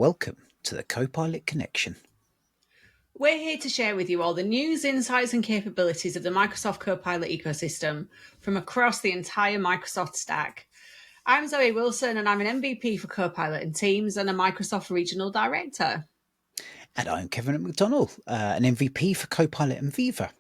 Welcome to the Copilot Connection. We're here to share with you all the news, insights and capabilities of the Microsoft Copilot ecosystem from across the entire Microsoft stack. I'm Zoe Wilson and I'm an MVP for Copilot and Teams and a Microsoft Regional Director. And I'm Kevin McDonald, an MVP for Copilot and Viva.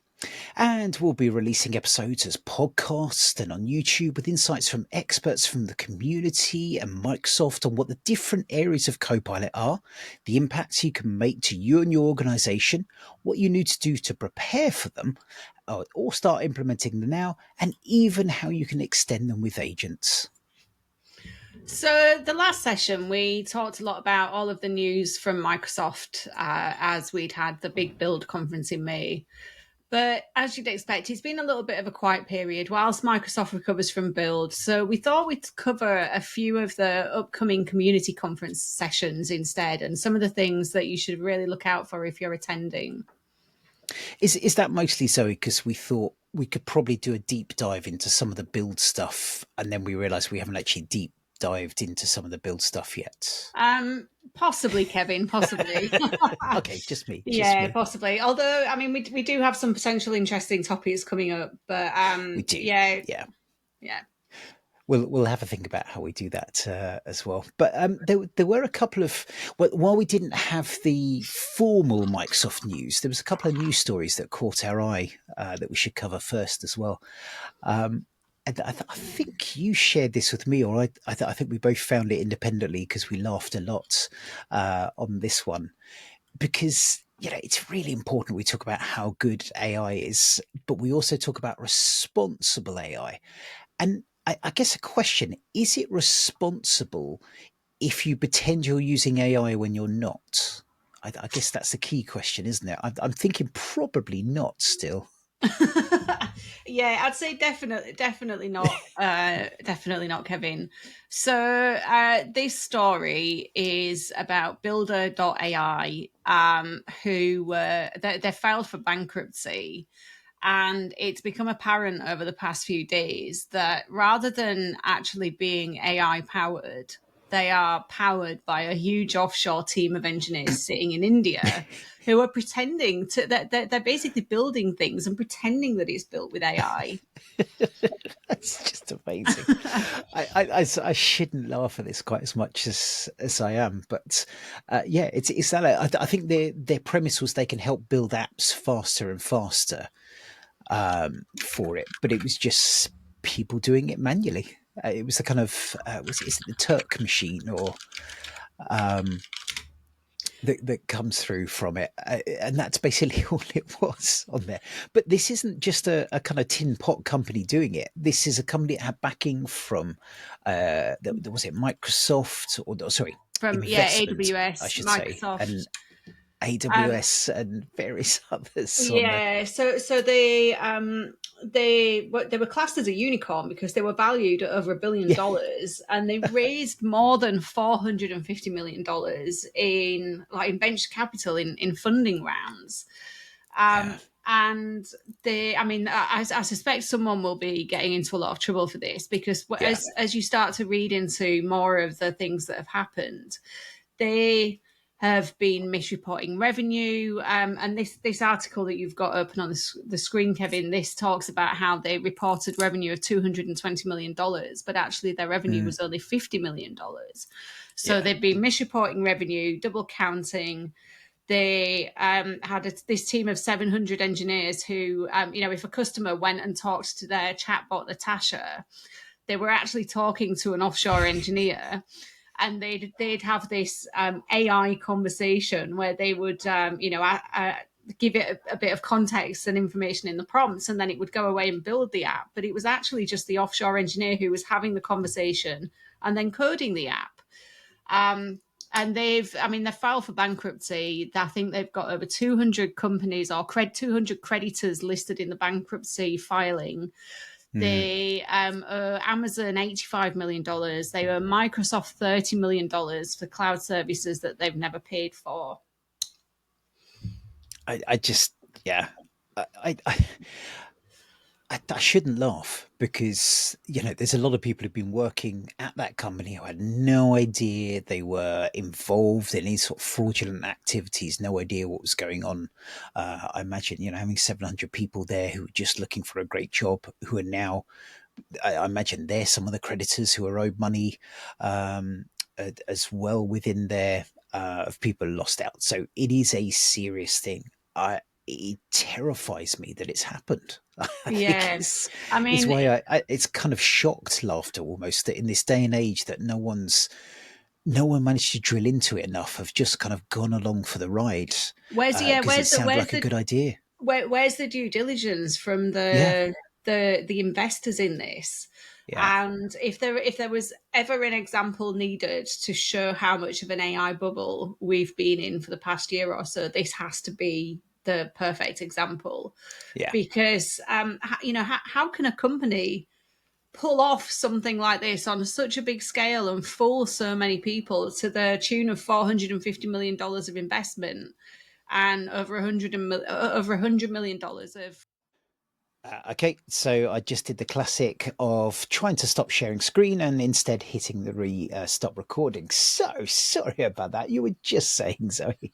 And we'll be releasing episodes as podcasts and on YouTube with insights from experts from the community and Microsoft on what the different areas of Copilot are, the impacts you can make to you and your organization, what you need to do to prepare for them, or start implementing them now, and even how you can extend them with agents. So the last session, we talked a lot about all of the news from Microsoft as we'd had the big Build conference in May. But as you'd expect, it's been a little bit of a quiet period whilst Microsoft recovers from Build. So we thought we'd cover a few of the upcoming community conference sessions instead and some of the things that you should really look out for if you're attending. Is that mostly, Zoe, because we thought we could probably do a deep dive into some of the Build stuff and then we realised we haven't actually deep dived into some of the Build stuff yet? Possibly, Kevin, possibly. Okay, just me. Yeah, possibly. Although, I mean, we do have some potential interesting topics coming up, but we do. Yeah. We'll have a think about how we do that as well. But there were a couple of, while we didn't have the formal Microsoft news, there was a couple of news stories that caught our eye that we should cover first as well. And I think you shared this with me, or I think we both found it independently because we laughed a lot on this one. Because, it's really important we talk about how good AI is, but we also talk about responsible AI. And I guess a question, is it responsible if you pretend you're using AI when you're not? I guess that's the key question, isn't it? I'm thinking probably not still. Yeah, I'd say definitely not. Definitely not, Kevin. So this story is about Builder.ai, who they filed for bankruptcy. And it's become apparent over the past few days that rather than actually being AI powered, they are powered by a huge offshore team of engineers sitting in India who are pretending to, they're basically building things and pretending that it's built with AI. That's just amazing. I shouldn't laugh at this quite as much as I am, but it's that. I think their premise was they can help build apps faster and faster for it, but it was just people doing it manually. It was the kind of is it the Turk machine or that comes through from it, and that's basically all it was on there. But this isn't just a kind of tin pot company doing it. This is a company that had backing from was it Microsoft or sorry from AWS, I should Microsoft. say, and AWS and various others. Yeah, so they were classed as a unicorn because they were valued at over $1 billion, and they raised more than $450 million in venture capital in funding rounds. And I suspect someone will be getting into a lot of trouble for this because as you start to read into more of the things that have happened, they have been misreporting revenue. And this article that you've got open on the screen, Kevin, this talks about how they reported revenue of $220 million, but actually their revenue was only $50 million. So they've been misreporting revenue, double counting. They had this team of 700 engineers who, if a customer went and talked to their chatbot, Natasha, they were actually talking to an offshore engineer. And they'd have this AI conversation where they would, give it a bit of context and information in the prompts, and then it would go away and build the app. But it was actually just the offshore engineer who was having the conversation and then coding the app. And they filed for bankruptcy. I think they've got over 200 companies or 200 creditors listed in the bankruptcy filing. They owe Amazon $85 million. They owe Microsoft $30 million for cloud services that they've never paid for. I I shouldn't laugh because, there's a lot of people who've been working at that company who had no idea they were involved in any sort of fraudulent activities, no idea what was going on. I imagine, having 700 people there who were just looking for a great job, who are now, I imagine they're some of the creditors who are owed money as well within there, of people lost out. So it is a serious thing. It terrifies me that it's happened. I think Yeah. I is mean, why it's kind of shocked laughter almost that in this day and age that no one managed to drill into it enough, have just kind of gone along for the ride because it sounded like a good idea. where's the due diligence from Yeah, the investors in this? yeah, And if there was ever an example needed to show how much of an AI bubble we've been in for the past year or so, this has to be the perfect example. yeah. Because how can a company pull off something like this on such a big scale and fool so many people to the tune of $450 million of investment and over $100 million of. Okay, so I just did the classic of trying to stop sharing screen and instead hitting the stop recording. So sorry about that. You were just saying, Zoe.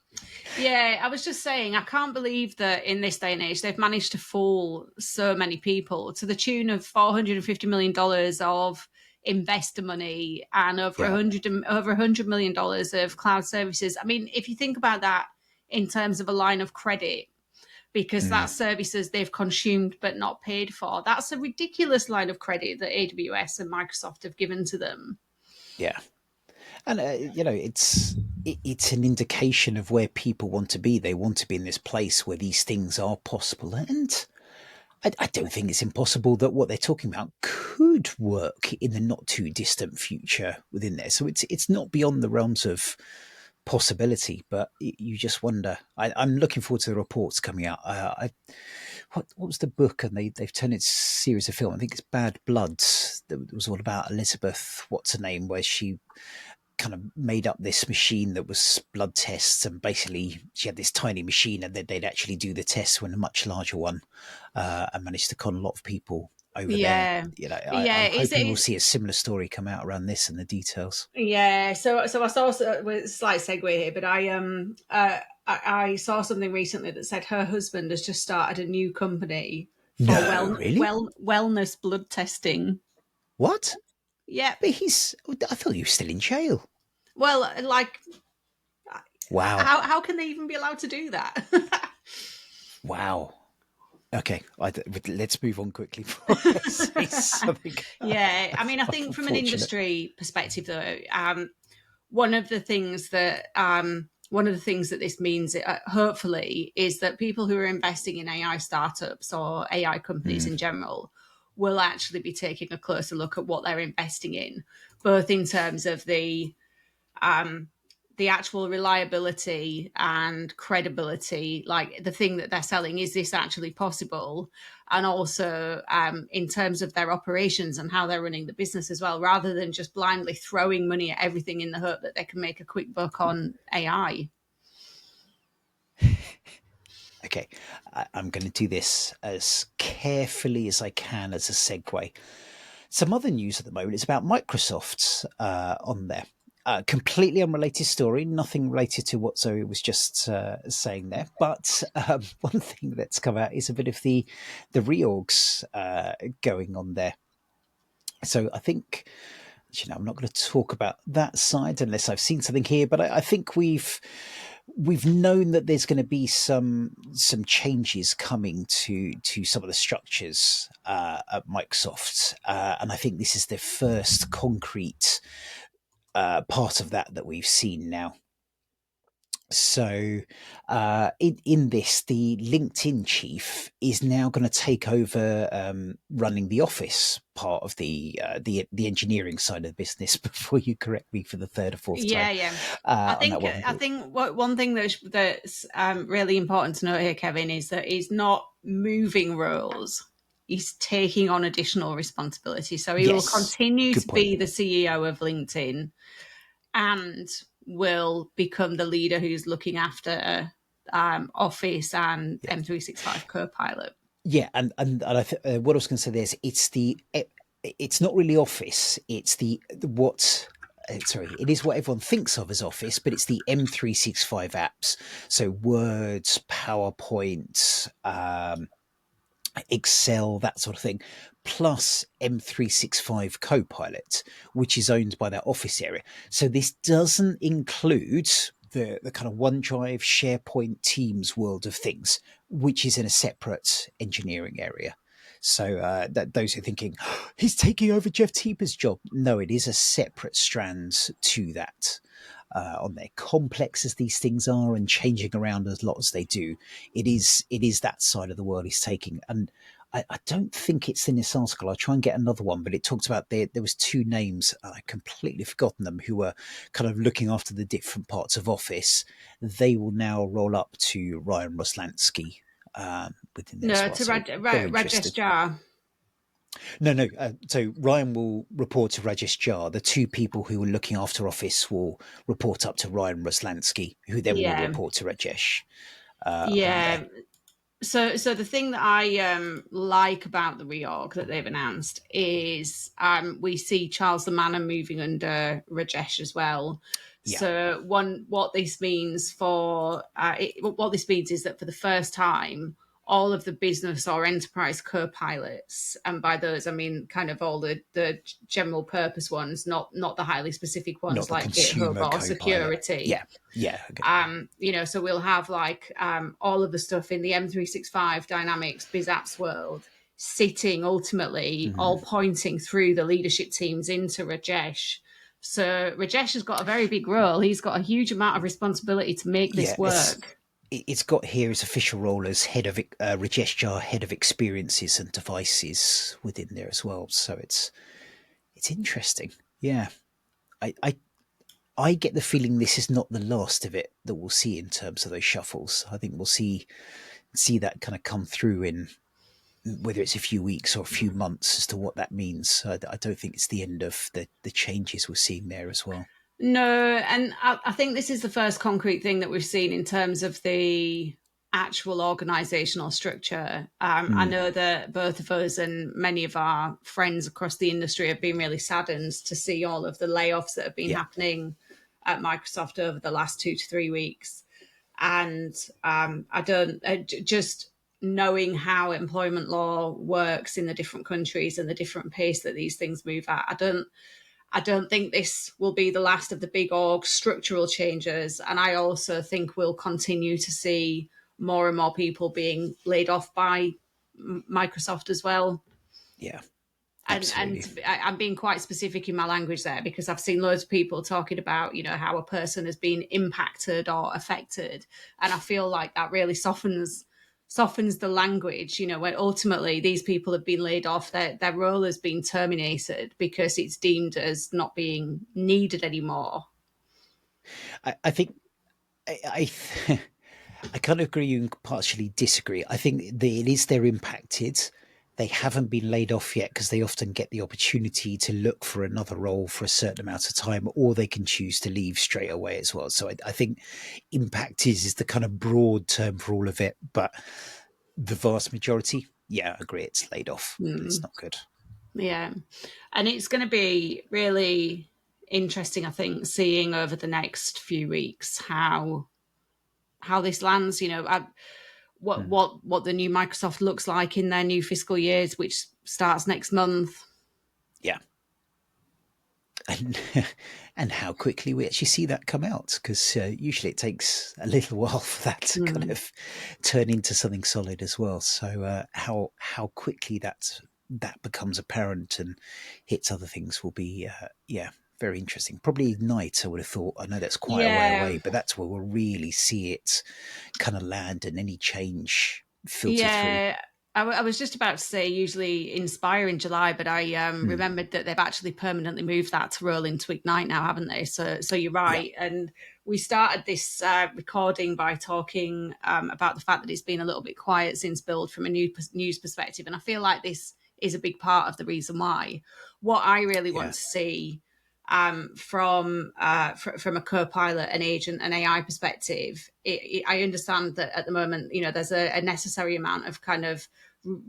Yeah, I was just saying, I can't believe that in this day and age they've managed to fool so many people to the tune of $450 million of investor money and Yeah. over $100 million of cloud services. I mean, if you think about that in terms of a line of credit, because Mm, that's services they've consumed but not paid for, that's a ridiculous line of credit that AWS and Microsoft have given to them. yeah. And it's an indication of where people want to be. They want to be in this place where these things are possible, and I don't think it's impossible that what they're talking about could work in the not too distant future within there. So it's not beyond the realms of possibility, but you just wonder. I'm looking forward to the reports coming out. What was the book? And they've turned it series of film. I think it's Bad Bloods. That was all about Elizabeth. What's her name? Where she kind of made up this machine that was blood tests, and basically she had this tiny machine, and then they'd actually do the tests when a much larger one, and managed to con a lot of people over there. Yeah, I'm yeah. Is hoping we'll it? see a similar story come out around this and the details. Yeah, so I saw a slight segue here, but I saw something recently that said her husband has just started a new company for No, really? wellness blood testing. What? Yeah, But I thought he was still in jail. well, like Wow. how can they even be allowed to do that? Wow. Okay, let's move on quickly before I say something Yeah, I mean, I think from an unfortunate. industry perspective, though, one of the things that this means, hopefully, is that people who are investing in AI startups or AI companies Mm, in general will actually be taking a closer look at what they're investing in, both in terms of um, the actual reliability and credibility, like the thing that they're selling, is this actually possible? And also in terms of their operations and how they're running the business as well, rather than just blindly throwing money at everything in the hope that they can make a quick buck on AI. okay, I'm going to do this as carefully as I can as a segue. Some other news at the moment is about Microsoft on there. Completely unrelated story, nothing related to what Zoe was just saying there. But one thing that's come out is a bit of the reorgs going on there. So I think, I'm not going to talk about that side unless I've seen something here. But I think we've known that there's going to be some changes coming to some of the structures at Microsoft, and I think this is the first concrete part of that we've seen now. So, in this, the LinkedIn chief is now going to take over running the Office part of the engineering side of the business. Before you correct me for the third or fourth time Yeah, yeah. on that one, I think one thing that's really important to note here, Kevin, is that he's not moving roles. He's taking on additional responsibility. So he will yes, continue good to point. be the CEO of LinkedIn and will become the leader who's looking after Office and Yeah. M365 Copilot. Yeah, and what I was going to say there is it's not really Office. It's the what. Sorry, it is what everyone thinks of as Office, but it's the M365 apps. So Words, PowerPoint, Excel, that sort of thing, plus M365 Copilot, which is owned by that Office area. So this doesn't include the kind of OneDrive, SharePoint, Teams world of things, which is in a separate engineering area. So that those who are thinking, oh, he's taking over Jeff Teeper's job. No, it is a separate strand to that. On there, complex as these things are and changing around as lot as they do, it is that side of the world he's taking. And I don't think it's in this article. I'll try and get another one, but it talks about there was two names, I completely forgotten them, who were kind of looking after the different parts of Office. They will now roll up to Ryan Roslansky within there as No, well. to So very Rajesh interested. Jar. No, no. So Ryan will report to Rajesh Jar. The two people who are looking after Office will report up to Ryan Roslansky, who then will Yeah, report to Rajesh on there. yeah. So the thing that I like about the reorg that they've announced is we see Charles the Manor moving under Rajesh as well. Yeah, So what this means what this means is that for the first time, all of the business or enterprise co-pilots, and by those I mean kind of all the general purpose ones, not the highly specific not ones the like GitHub consumer or Copilot. security. Yeah, yeah, okay. So we'll have like all of the stuff in the M365 Dynamics Biz Apps world sitting ultimately Mhm. all pointing through the leadership teams into Rajesh. So Rajesh has got a very big role. He's got a huge amount of responsibility to make this Yeah. work. It's got here his official role as head of Rajesh Jar, head of experiences and devices within there as well. So it's interesting. Yeah, I, I I get the feeling this is not the last of it that we'll see in terms of those shuffles. I think we'll see that kind of come through in whether it's a few weeks or a few months as to what that means. I don't think it's the end of the changes we're seeing there as well. No, and I think this is the first concrete thing that we've seen in terms of the actual organizational structure. I Mm, know that both of us and many of our friends across the industry have been really saddened to see all of the layoffs that have been yeah, happening at Microsoft over the last 2 to 3 weeks. And I don't just knowing how employment law works in the different countries and the different pace that these things move at. I don't think this will be the last of the big org structural changes. And I also think we'll continue to see more and more people being laid off by Microsoft as well. yeah, And absolutely. I'm being quite specific in my language there because I've seen loads of people talking about, how a person has been impacted or affected. And I feel like that really softens the language, when ultimately these people have been laid off, their role has been terminated because it's deemed as not being needed anymore. I think I I kind of agree and partially disagree. I think it is they're impacted. They haven't been laid off yet because they often get the opportunity to look for another role for a certain amount of time, or they can choose to leave straight away as well. So I think impact is the kind of broad term for all of it. But the vast majority, yeah, I agree, it's laid off and it's not good. Yeah. And it's going to be really interesting, I think, seeing over the next few weeks how this lands. What Mm. what the new Microsoft looks like in their new fiscal years, which starts next month. Yeah. And, and how quickly we actually see that come out, because usually it takes a little while for that to kind Mm. of turn into something solid as well. So how quickly that becomes apparent and hits other things will be yeah, very interesting. Probably Ignite, I would have thought. I know that's quite a way Yeah, away, but that's where we'll really see it kind of land and any change filter through. yeah. I was just about to say usually Inspire in July, but I Hmm. remembered that they've actually permanently moved that to roll into Ignite now, haven't they? So you're Yeah, right. And we started this recording by talking about the fact that it's been a little bit quiet since Build from a news perspective, and I feel like this is a big part of the reason why. What I really want yeah, to see from a co-pilot, an agent, an AI perspective, I understand that at the moment, there's a necessary amount of kind of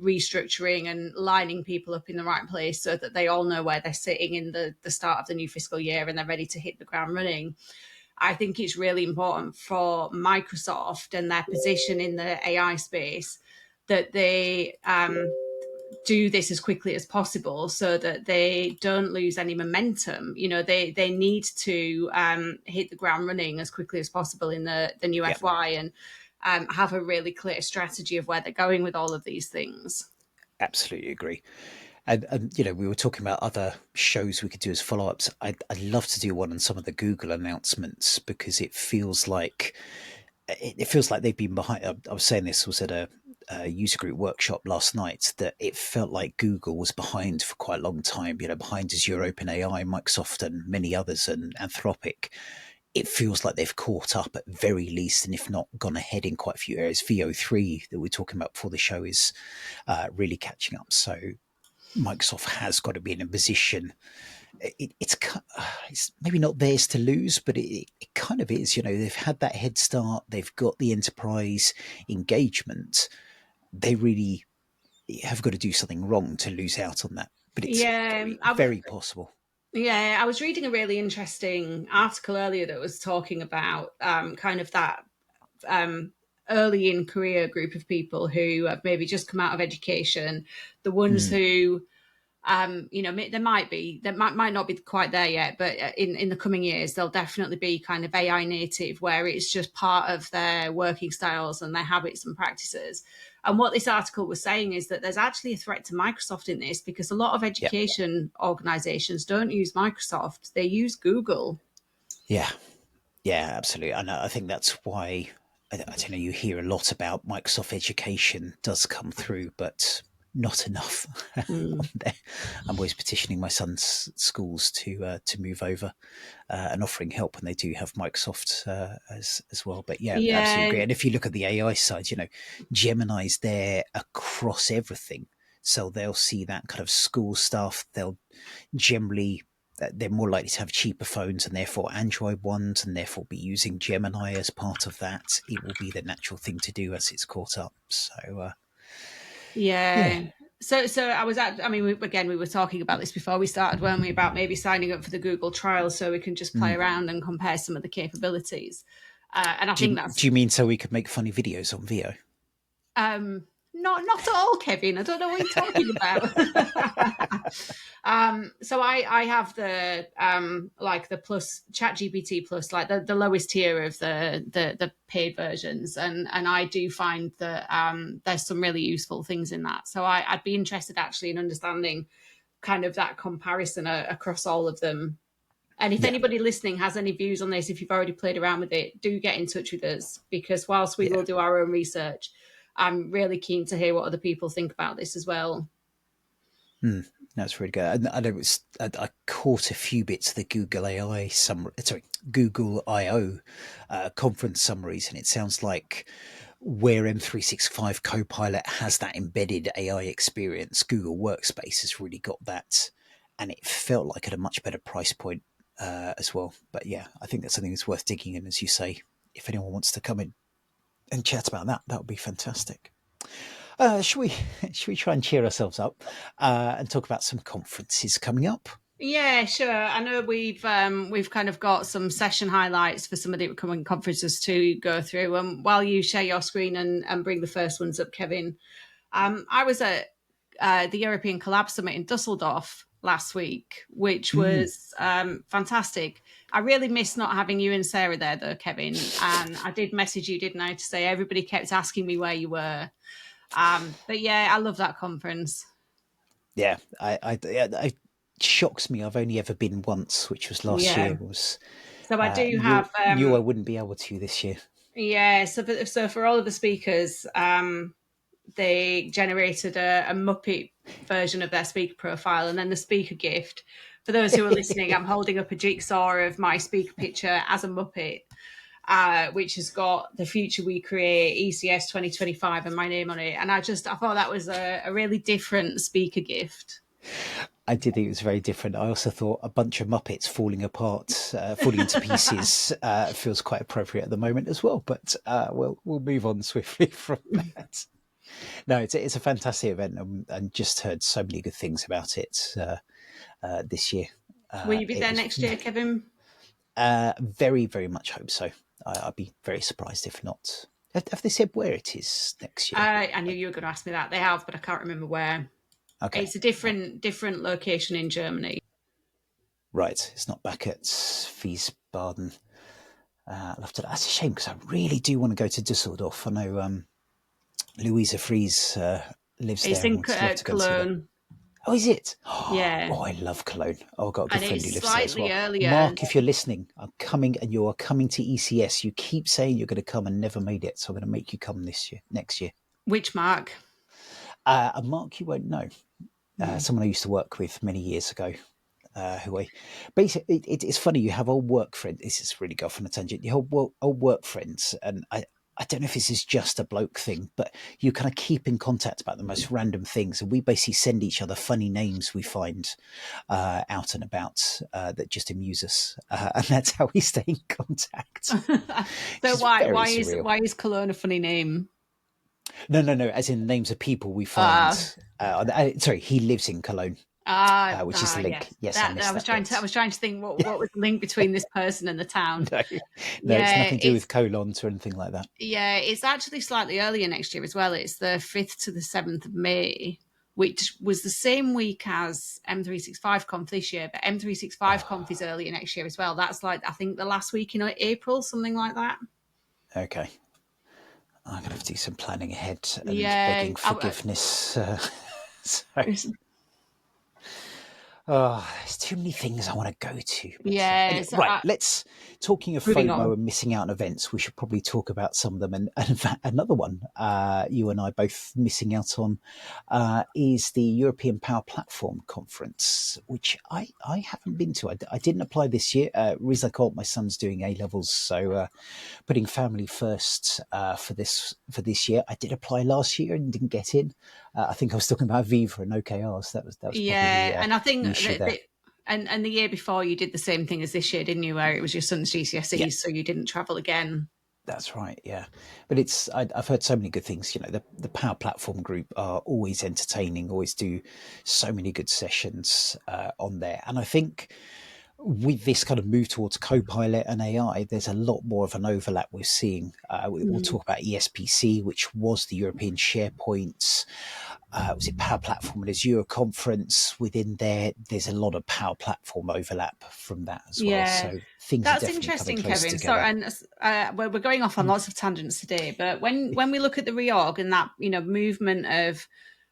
restructuring and lining people up in the right place so that they all know where they're sitting in the start of the new fiscal year and they're ready to hit the ground running. I think it's really important for Microsoft and their position in the AI space that they do this as quickly as possible so that they don't lose any momentum. You know, they need to hit the ground running as quickly as possible in the new Yeah. FY and have a really clear strategy of where they're going with all of these things. Absolutely agree. And you know, we were talking about other shows we could do as follow-ups. I'd love to do one on some of the Google announcements because it feels like they've been behind. I was saying this was at a user group workshop last night, that it felt like Google was behind for quite a long time. You know, behind Azure, OpenAI, Microsoft, and many others, and Anthropic. It feels like they've caught up at very least, and if not gone ahead in quite a few areas. VO3 that we are talking about before the show is really catching up. So Microsoft has got to be in a position. It's maybe not theirs to lose, but it kind of is. You know, they've had that head start. They've got the enterprise engagement. They really have got to do something wrong to lose out on that. But it's very possible. Yeah, I was reading a really interesting article earlier that was talking about kind of that early in career group of people who have maybe just come out of education, the ones who you know, there might not be quite there yet, but in the coming years, they'll definitely be kind of AI native, where it's just part of their working styles and their habits and practices. And what this article was saying is that there's actually a threat to Microsoft in this, because a lot of education organizations don't use Microsoft, they use Google. Yeah, absolutely. And I think that's why, I don't know, you hear a lot about Microsoft Education does come through, but not enough. I'm always petitioning my son's schools to move over and offering help, and they do have Microsoft as well. But yeah, absolutely agree. And if you look at the AI side, you know, Gemini's there across everything, so they'll see that kind of school stuff. They'll generally, they're more likely to have cheaper phones and therefore Android ones, and therefore be using Gemini as part of that. It will be the natural thing to do as it's caught up. So yeah. So I was we were talking about this before we started, weren't we, about maybe signing up for the Google trial so we can just play around and compare some of the capabilities. And I think that's... Do you mean so we could make funny videos on VO? Not at all, Kevin. I don't know what you're talking about. So I have the like the plus ChatGPT plus, like the lowest tier of the paid versions, and I do find that there's some really useful things in that. So I'd be interested actually in understanding kind of that comparison across all of them. And if anybody listening has any views on this, if you've already played around with it, do get in touch with us, because whilst we will do our own research, I'm really keen to hear what other people think about this as well. That's really good. I know I caught a few bits of the Google I/O conference summaries, and it sounds like where M365 Copilot has that embedded AI experience, Google Workspace has really got that, and it felt like at a much better price point as well. But yeah, I think that's something that's worth digging in, as you say. If anyone wants to come in and chat about that, that would be fantastic. Should we try and cheer ourselves up and talk about some conferences coming up? Yeah, sure. I know we've kind of got some session highlights for some of the upcoming conferences to go through. And while you share your screen and bring the first ones up, Kevin, I was at the European Collab Summit in Dusseldorf last week, which was fantastic. I really missed not having you and Sarah there, though, Kevin. And I did message you, didn't I, to say everybody kept asking me where you were. But yeah, I love that conference. Yeah, it shocks me. I've only ever been once, which was last year. So I do have knew I wouldn't be able to this year. Yeah, so for all of the speakers, they generated a Muppet version of their speaker profile, and then the speaker gift. For those who are listening, I'm holding up a jigsaw of my speaker picture as a Muppet, which has got the future we create, ECS 2025, and my name on it. And I thought that was a really different speaker gift. I did think it was very different. I also thought a bunch of Muppets falling apart, falling into pieces, feels quite appropriate at the moment as well. But we'll move on swiftly from that. No, it's a fantastic event, and just heard so many good things about it this year. Will you be It there was next year, Kevin? very, very much hope so. I'd be very surprised if not. Have they said where it is next year? I knew you were going to ask me that. They have, but I can't remember where. Okay, It's a different location in Germany. right. It's not back at Wiesbaden. I'll have to. That's a shame because I really do want to go to Dusseldorf. I know Louisa Fries lives It's there and in would love to go and see that. Cologne. Oh, is it? Yeah, Oh, I love Cologne. Oh, I've got a good and friend who it's lives there as slightly well. earlier. Mark, if you're listening, I'm coming, and you are coming to ECS. You keep saying you're going to come and never made it, so I'm going to make you come next year. Which Mark? A Mark you won't know. Someone I used to work with many years ago. Who I basically, it's funny. You have old work friends. This is really go off on a tangent. You have old work friends, and I don't know if this is just a bloke thing, but you kind of keep in contact about the most random things, and we basically send each other funny names we find out and about that just amuse us, and that's how we stay in contact. So It's very surreal. why is Cologne a funny name? No, no, no. As in names of people we find. Uh Sorry, he lives in Cologne, which is the link. yes. Yes, I That I missed was that trying bit. to think what was the link between this person and the town. No, no, it's Yeah, nothing to do with colons or anything like that. it's actually slightly earlier next year as well. It's the 5th to the 7th of May, which was the same week as M365 Conf this year, but M365 Conf is earlier next year as well. That's like, I think, the last week in April, something like that. Okay. I'm going to have to do some planning ahead and Yeah. begging forgiveness. So, I- there's too many things I want to go to. But yeah. anyway, So, right. Talking of moving FOMO on. and missing out on events, we should probably talk about some of them. And in fact, another one you and I both missing out on is the European Power Platform Conference, which I haven't been to. I didn't apply this year. Reason I can't, my son's doing A levels, so putting family first for this year. I did apply last year and didn't get in. I think I was talking about Viva and OKRs. That was probably Yeah, and I think the issue there. and the year before you did the same thing as this year, didn't you? Where it was your son's Yeah, GCSEs, so you didn't travel again. that's right. Yeah, but I've heard so many good things. You know, the Power Platform group are always entertaining. Always do so many good sessions on there, and I think with this kind of move towards Copilot and AI, there's a lot more of an overlap we're seeing. We'll talk about ESPC, which was the European SharePoint. Was it Power Platform and Azure conference? Within there, there's a lot of Power Platform overlap from that as well. Yeah, So things are that's definitely coming interesting, closer Kevin. So, together. and we're going off on lots of tangents today, but when we look at the reorg and that movement of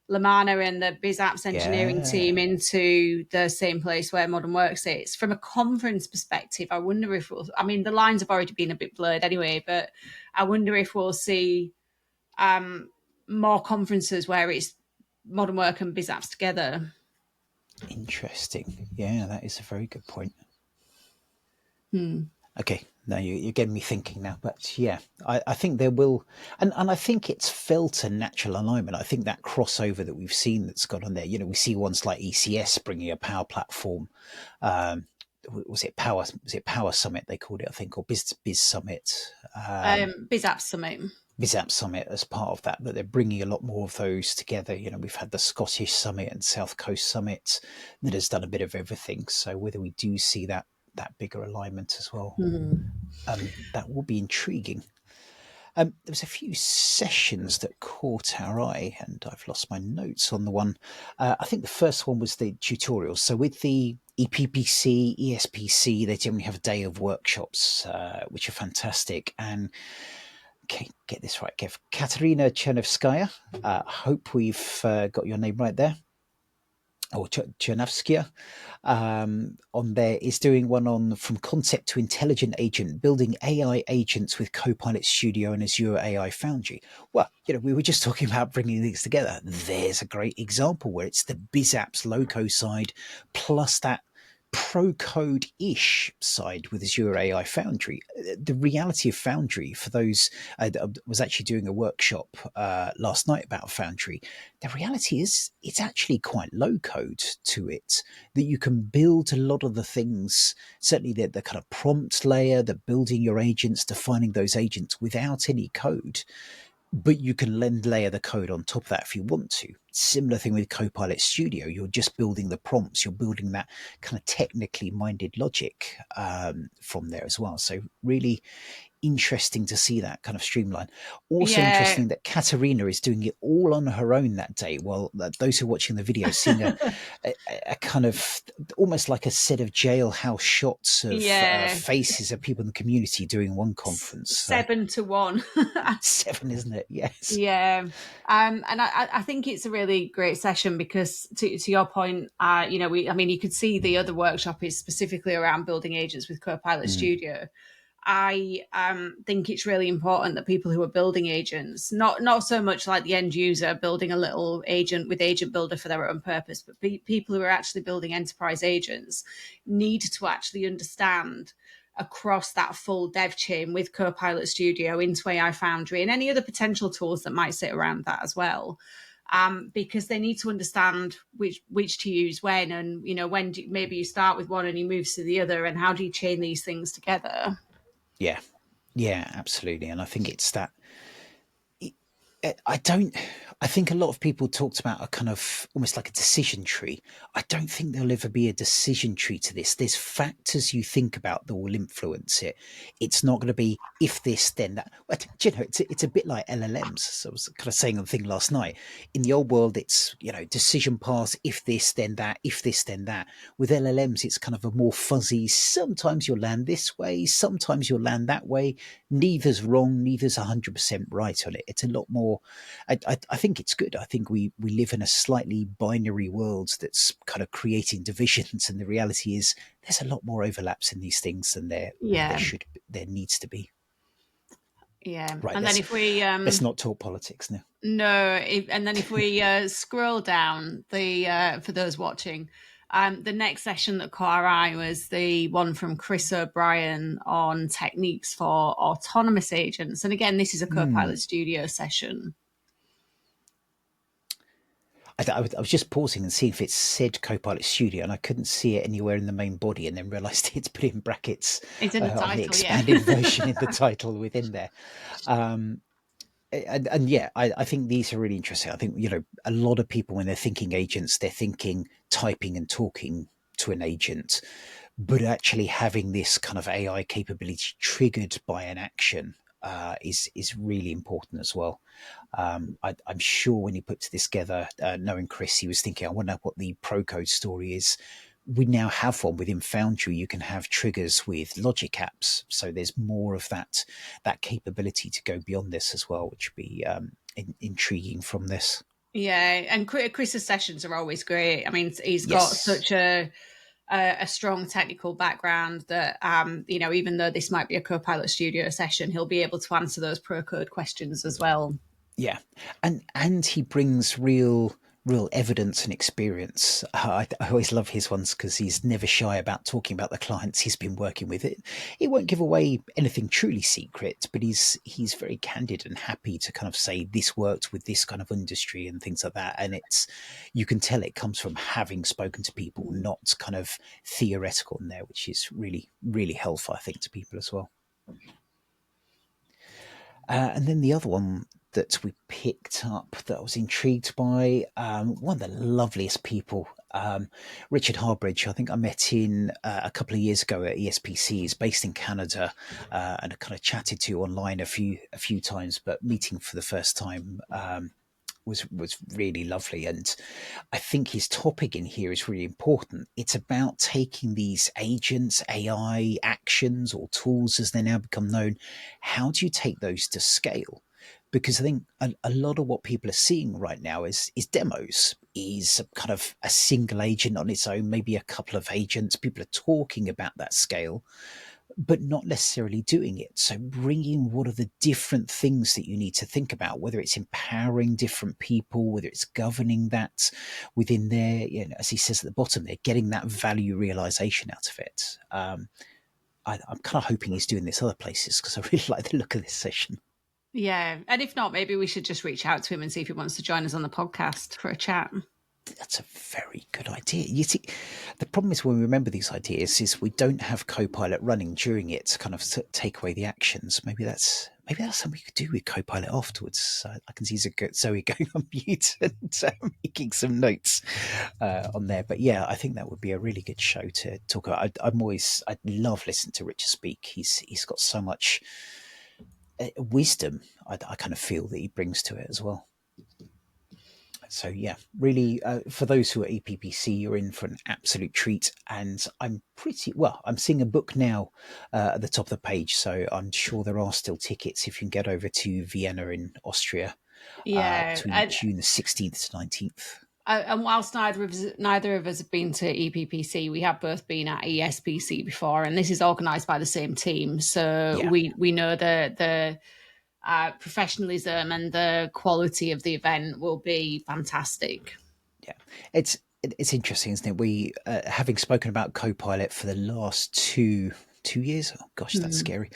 Lamana and the BizApps engineering Yeah, team into the same place where Modern Work sits, from a conference perspective, I wonder if I mean, the lines have already been a bit blurred anyway, but I wonder if we'll see more conferences where it's Modern Work and BizApps together. interesting. Yeah, that is a very good point. Okay, now you're getting me thinking now, but yeah, I think there will, and I think it's felt a natural alignment. I think that crossover that we've seen that's gone on there, you know, we see ones like ECS bringing a power platform. Was it Power Summit they called it, I think, or Biz Summit, BizApps Summit. BizApp Summit as part of that, but they're bringing a lot more of those together. You know, we've had the Scottish Summit and South Coast Summit that has done a bit of everything. So whether we do see that bigger alignment as well, that will be intriguing. There was a few sessions that caught our eye, and I've lost my notes on the one. I think the first one was the tutorials. So with the EPPC, ESPC, they generally have a day of workshops, which are fantastic. And okay, get this right, Kev. Katerina Chernevskaya. Hope we've got your name right there. Or Chernavskia on there is doing one on from concept to intelligent agent, building AI agents with Copilot Studio and Azure AI Foundry. Well, you know, we were just talking about bringing these together. There's a great example where it's the BizApps loco side plus that pro code-ish side with Azure AI Foundry. The reality of Foundry, for those, I was actually doing a workshop last night about Foundry. The reality is it's actually quite low code to it, that you can build a lot of the things, certainly the kind of prompt layer, the building your agents, defining those agents without any code. but you can then layer the code on top of that if you want to. Similar thing with Copilot Studio. You're just building the prompts. You're building that kind of technically minded logic from there as well. So really interesting to see that kind of streamline. Also Yeah. interesting that Katerina is doing it all on her own that day. Well, those who are watching the video seeing a kind of almost like a set of jailhouse shots of Yeah. faces of people in the community doing one conference. So 7-1. 7, isn't it? Yes. Yeah. And I think it's a really great session because to your point, you could see the other workshop is specifically around building agents with Copilot Mm, Studio. I think it's really important that people who are building agents, not so much like the end user building a little agent with Agent Builder for their own purpose, but people who are actually building enterprise agents need to actually understand across that full dev chain with Copilot Studio into AI Foundry and any other potential tools that might sit around that as well. Because they need to understand which to use when, and when maybe you start with one and you move to the other, and how do you chain these things together? yeah. Yeah, absolutely. And I think it's that I don't. I think a lot of people talked about a kind of almost like a decision tree. I don't think there'll ever be a decision tree to this. There's factors you think about that will influence it. It's not going to be if this, then that. But, it's a bit like LLMs. So I was kind of saying on the thing last night. In the old world, it's, decision paths, if this, then that, if this, then that. With LLMs, it's kind of a more fuzzy, sometimes you'll land this way, sometimes you'll land that way. Neither's wrong, neither's 100% right on it. It's a lot more. I think it's good. I think we live in a slightly binary world that's kind of creating divisions, and the reality is there's a lot more overlaps in these things than Yeah. there needs to be. Yeah. Right. And then if we Let's not talk politics now. and then if we scroll down the for those watching, the next session that caught our eye was the one from Chris O'Brien on techniques for autonomous agents. And again, this is a Copilot Studio session. I was just pausing and seeing if it said Copilot Studio, and I couldn't see it anywhere in the main body, and then realised it's put in brackets It's in the on the title, expanded version in the title within there. And yeah, I think these are really interesting. I think, a lot of people, when they're thinking agents, they're thinking typing and talking to an agent, but actually having this kind of AI capability triggered by an action is really important as well. I'm sure when he put this together, knowing Chris, he was thinking, I wonder what the pro code story is. We now have one within Foundry. You can have triggers with logic apps, so there's more of that capability to go beyond this as well, which would be intriguing from this. Yeah, and Chris's sessions are always great. I mean, he's got Yes. such a strong technical background that even though this might be a Copilot Studio session, he'll be able to answer those pro code questions as well. Yeah, and he brings real evidence and experience. I always love his ones because he's never shy about talking about the clients he's been working with. He won't give away anything truly secret, but he's very candid and happy to kind of say this worked with this kind of industry and things like that. And you can tell it comes from having spoken to people, not kind of theoretical in there, which is really, really helpful, I think, to people as well. And then the other one that we picked up that I was intrigued by, one of the loveliest people, Richard Harbridge. I think I met in a couple of years ago at ESPC. He's based in Canada, and I kind of chatted to online a few times, but meeting for the first time was really lovely. And I think his topic in here is really important. It's about taking these agents, AI actions, or tools as they now become known. How do you take those to scale? Because I think a lot of what people are seeing right now is demos, is kind of a single agent on its own, maybe a couple of agents. People are talking about that scale, but not necessarily doing it. So bringing what are the different things that you need to think about, whether it's empowering different people, whether it's governing that within there, as he says at the bottom, they're getting that value realization out of it. I'm kind of hoping he's doing this other places because I really like the look of this session. Yeah, and if not, maybe we should just reach out to him and see if he wants to join us on the podcast for a chat. That's a very good idea. You see, the problem is when we remember these ideas is we don't have Copilot running during it to kind of take away the actions. Maybe that's something we could do with Copilot afterwards. I can see Zoe going on mute and making some notes on there. But yeah, I think that would be a really good show to talk about. I love listening to Richard speak. He's got so much wisdom. I kind of feel that he brings to it as well. So yeah, really, for those who are EPPC, you're in for an absolute treat. And I'm seeing a book now at the top of the page, so I'm sure there are still tickets if you can get over to Vienna in Austria between June the 16th to 19th. And whilst neither of us have been to EPPC, we have both been at ESPC before, and this is organised by the same team. So Yeah. we know the professionalism and the quality of the event will be fantastic. Yeah, it's interesting, isn't it? We having spoken about Copilot for the last two years. Oh gosh, that's scary.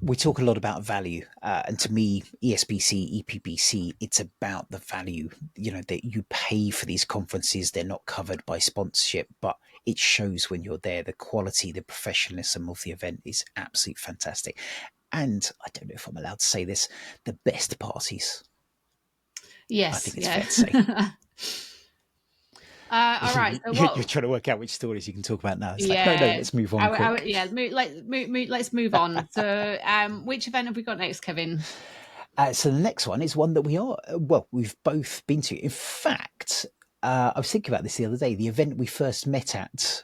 We talk a lot about value, and to me, ESPC, EPPC, it's about the value. You know that you pay for these conferences; they're not covered by sponsorship, but it shows when you're there. The quality, the professionalism of the event is absolutely fantastic. And I don't know if I'm allowed to say this, the best parties. Yes, I think it's fair to say. All right. So You're trying to work out which stories you can talk about now. It's like, no, let's move on quick. Let's move on. So, which event have we got next, Kevin? So the next one is one that we've both been to. In fact, I was thinking about this the other day. The event we first met at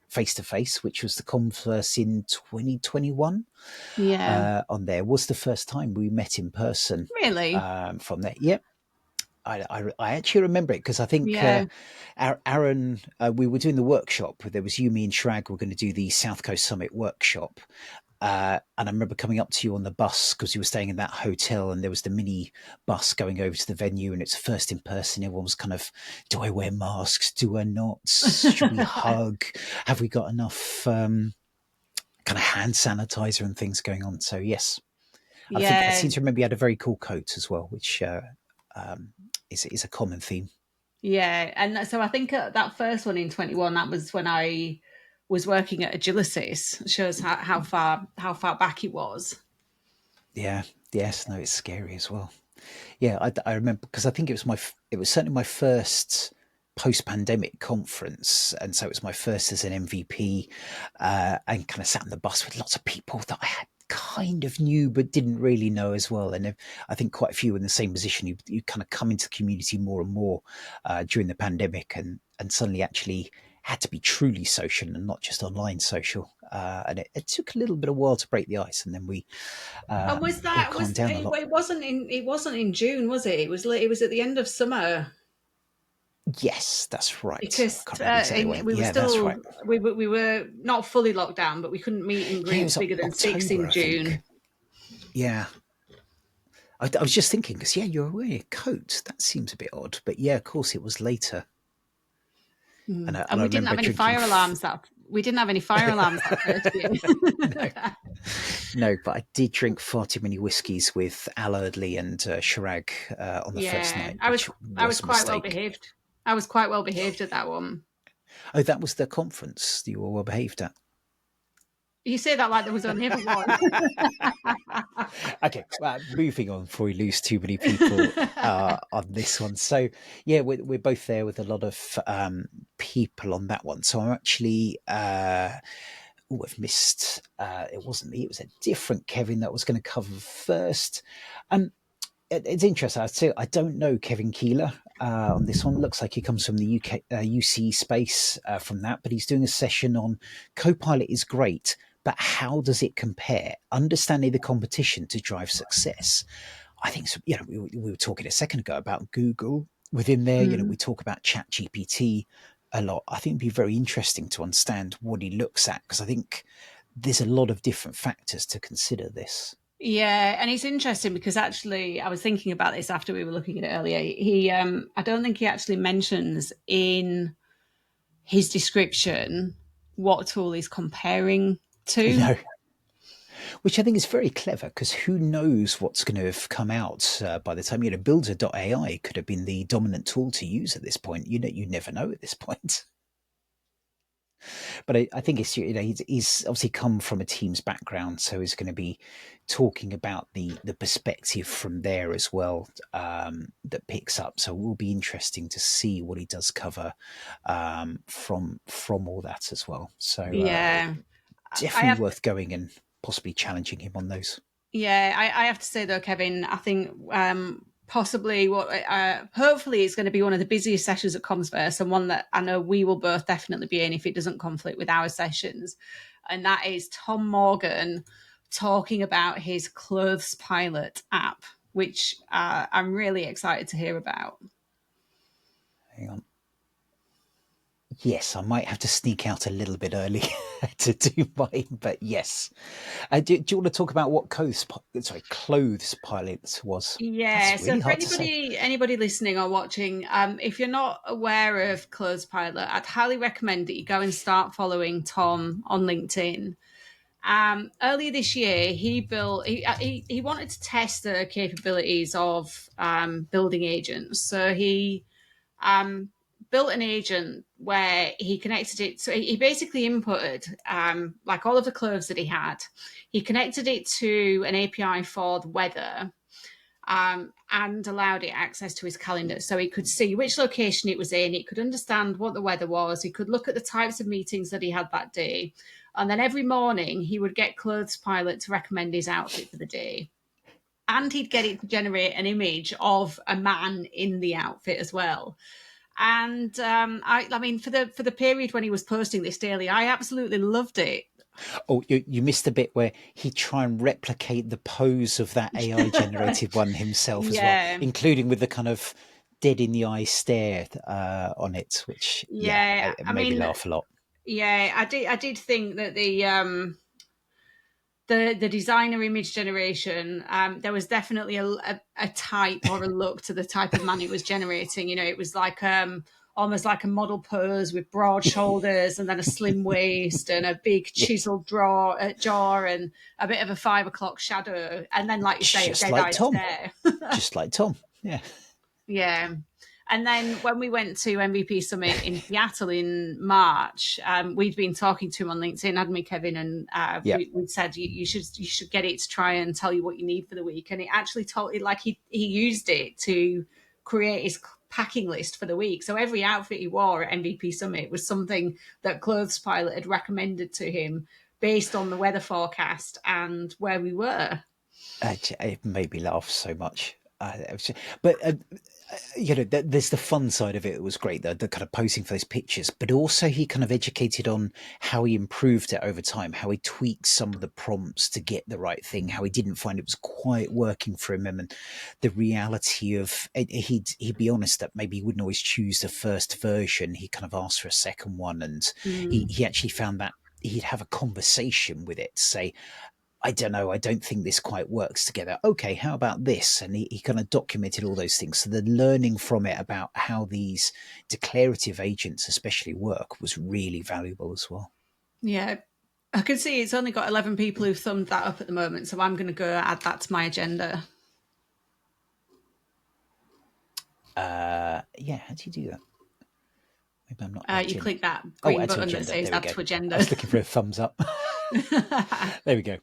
face to face, which was the Commsverse in 2021. Yeah. On there was the first time we met in person. Really? From there, yep. I actually remember it because I think Aaron, we were doing the workshop. There was you, me, and Shrag were going to do the South Coast Summit workshop. And I remember coming up to you on the bus because you were staying in that hotel and there was the mini bus going over to the venue and it's first in person. Everyone was kind of, do I wear masks? Do I not? Should we hug? Have we got enough kind of hand sanitizer and things going on? So yes, I seem to remember you had a very cool coat as well, which is a common theme. Yeah. And so I think that first one in 21, that was when I was working at Agilicis. It shows how far back it was. Yeah. Yes. No, it's scary as well. Yeah, I remember because I think it was certainly my first post-pandemic conference, and so it was my first as an MVP, and kind of sat on the bus with lots of people that I had kind of knew but didn't really know as well. And I think quite a few in the same position. You kind of come into the community more and more during the pandemic, and suddenly actually had to be truly social and not just online social. And it took a little bit of while to break the ice, and then we And was that calmed down a lot. It wasn't in June, was it? It was at the end of summer. Yes, that's right. Because we were that's right. we were not fully locked down, but we couldn't meet in groups bigger than October, 6 in June. Yeah. I was just thinking, because you're wearing a coat. That seems a bit odd. But yeah, of course, it was later. And we didn't have any fire alarms that first year. No, but I did drink far too many whiskies with Al Erdley and Chirag on the first night. I was quite well behaved. I was quite well behaved at that one. Oh, that was the conference you were well behaved at. You say that like there was only ever one. Okay, moving on before we lose too many people on this one. So, yeah, we're both there with a lot of people on that one. So I'm actually, I've missed, it wasn't me, it was a different Kevin that was going to cover first. It's interesting. I don't know Kevin Keeler on this one. It looks like he comes from the UC space from that, but he's doing a session on Copilot is great, but how does it compare? Understanding the competition to drive success. I think, we were talking a second ago about Google within there. We talk about ChatGPT a lot. I think it'd be very interesting to understand what he looks at, because I think there's a lot of different factors to consider this. Yeah, and it's interesting because actually I was thinking about this after we were looking at it earlier. He, I don't think he actually mentions in his description what tool he's comparing to. No. which I think is very clever, because who knows what's going to have come out by the time, Builder.ai could have been the dominant tool to use at this point. You never know at this point. But I think he's obviously come from a Teams background, so he's going to be talking about the perspective from there as well, that picks up. So it will be interesting to see what he does cover from all that as well. So Yeah, I definitely have. worth going and possibly challenging him on those. Yeah, I have to say though, Kevin, I think possibly what hopefully is going to be one of the busiest sessions at Commsverse, and one that I know we will both definitely be in if it doesn't conflict with our sessions, and that is Tom Morgan talking about his Clothes Pilot app, which I'm really excited to hear about. Hang on. Yes, I might have to sneak out a little bit early to do mine, but yes. Do you want to talk about what clothes pilot was? Yeah, That's so really for hard to say. anybody listening or watching, if you're not aware of Clothes Pilot, I'd highly recommend that you go and start following Tom on LinkedIn. Earlier this year, he wanted to test the capabilities of building agents. So he um, built an agent where he connected it. So he basically inputted like all of the clothes that he had. He connected it to an API for the weather, and allowed it access to his calendar. So he could see which location it was in, he could understand what the weather was, he could look at the types of meetings that he had that day. And then every morning he would get Clothes Pilot to recommend his outfit for the day. And he'd get it to generate an image of a man in the outfit as well. And I mean, for the period when he was posting this daily, I absolutely loved it. Oh, you missed the bit where he try and replicate the pose of that AI generated one himself as well, Yeah, including with the kind of dead in the eye stare on it, which yeah. it I made me mean, laugh a lot. yeah, I did think that the designer image generation, there was definitely a type or a look to the type of man it was generating. It was like almost like a model pose with broad shoulders and then a slim waist and a big Yeah, chiseled jaw and a bit of a 5 o'clock shadow, and then, like you say, a just dead like eye Tom, stare. just like Tom. Yeah, Yeah. And then when we went to MVP Summit in Seattle in March, we'd been talking to him on LinkedIn, hadn't we, Kevin? And yeah. we'd said you should get it to try and tell you what you need for the week. And it actually told it, like he used it to create his packing list for the week. So every outfit he wore at MVP Summit was something that Clothes Pilot had recommended to him based on the weather forecast and where we were. It made me laugh so much. But there's the fun side of it. It was great, the kind of posing for those pictures, but also he kind of educated on how he improved it over time, how he tweaked some of the prompts to get the right thing, how he didn't find it was quite working for him, and the reality of he'd be honest that maybe he wouldn't always choose the first version. He kind of asked for a second one, and Mm. he actually found that he'd have a conversation with it to say, I don't know, I don't think this quite works together. Okay, how about this? And he kind of documented all those things. So the learning from it about how these declarative agents especially work was really valuable as well. Yeah. I can see it's only got 11 people who've thumbed that up at the moment, so I'm going to go add that to my agenda. Yeah, how do you do that? Maybe I'm not You logged in. click that Oh, green add to button that agenda. says There we add go. to I agenda. was looking for a thumbs up. There we go.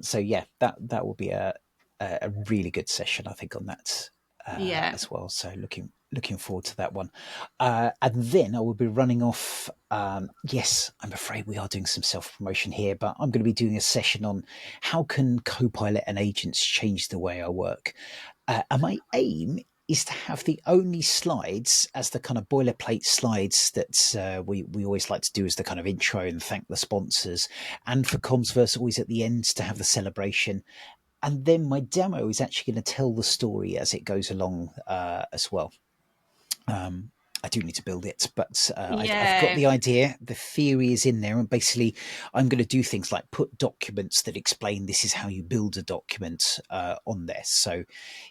So yeah, that will be a really good session, I think, on that Yeah. as well. So looking forward to that one. And then I will be running off. Yes, I'm afraid we are doing some self promotion here, but I'm going to be doing a session on how can Copilot and agents change the way I work. And my aim is to have the only slides as the kind of boilerplate slides that we always like to do as the kind of intro and thank the sponsors, and for Commsverse always at the end to have the celebration. And then my demo is actually going to tell the story as it goes along as well. I do need to build it, but I've got Yeah. the idea. The theory is in there, and basically, I'm going to do things like put documents that explain this is how you build a document on there. So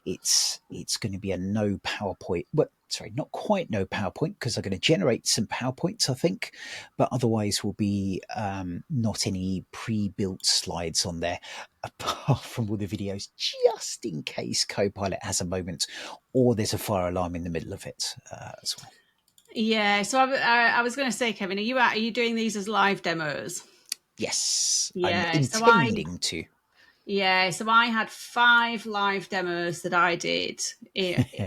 it's going to be a no PowerPoint. But sorry, not quite no PowerPoint, because I'm going to generate some PowerPoints, I think, but otherwise will be not any pre-built slides on there, apart from all the videos, just in case Copilot has a moment or there's a fire alarm in the middle of it as well. Yeah, so I was going to say, Kevin, are you doing these as live demos? Yes, I'm Yeah, intending to. Yeah, so I had 5 live demos that I did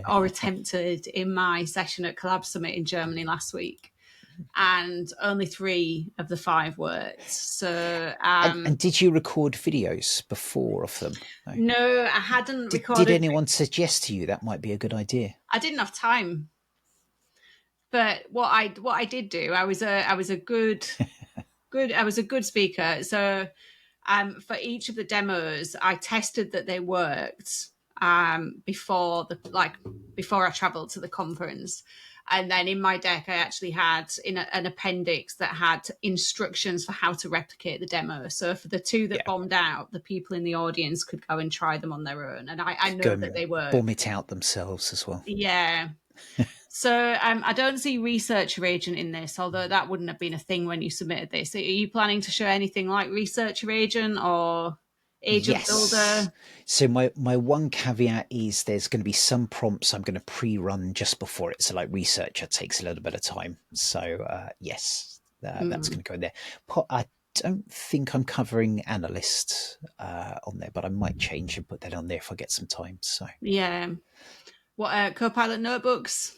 or attempted in my session at Collab Summit in Germany last week, and only 3 of the 5 worked. So, And did you record videos before of them? No. no, I hadn't Did recorded. anyone suggest to you that might be a good idea? I didn't have time. But what I did do, I was a good speaker. So for each of the demos, I tested that they worked before I travelled to the conference. And then in my deck, I actually had an appendix that had instructions for how to replicate the demo. So for the 2 that bombed out, the people in the audience could go and try them on their own. And I know that they work. Bomb it out themselves as well. Yeah. So I don't see Researcher Agent in this, although that wouldn't have been a thing when you submitted this. Are you planning to show anything like Researcher Agent or Agent Builder? So my one caveat is there's going to be some prompts I'm going to pre-run just before it. So like Researcher takes a little bit of time. So yes, that's going to go in there. I don't think I'm covering Analyst on there, but I might change and put that on there if I get some time. So yeah. What Copilot notebooks?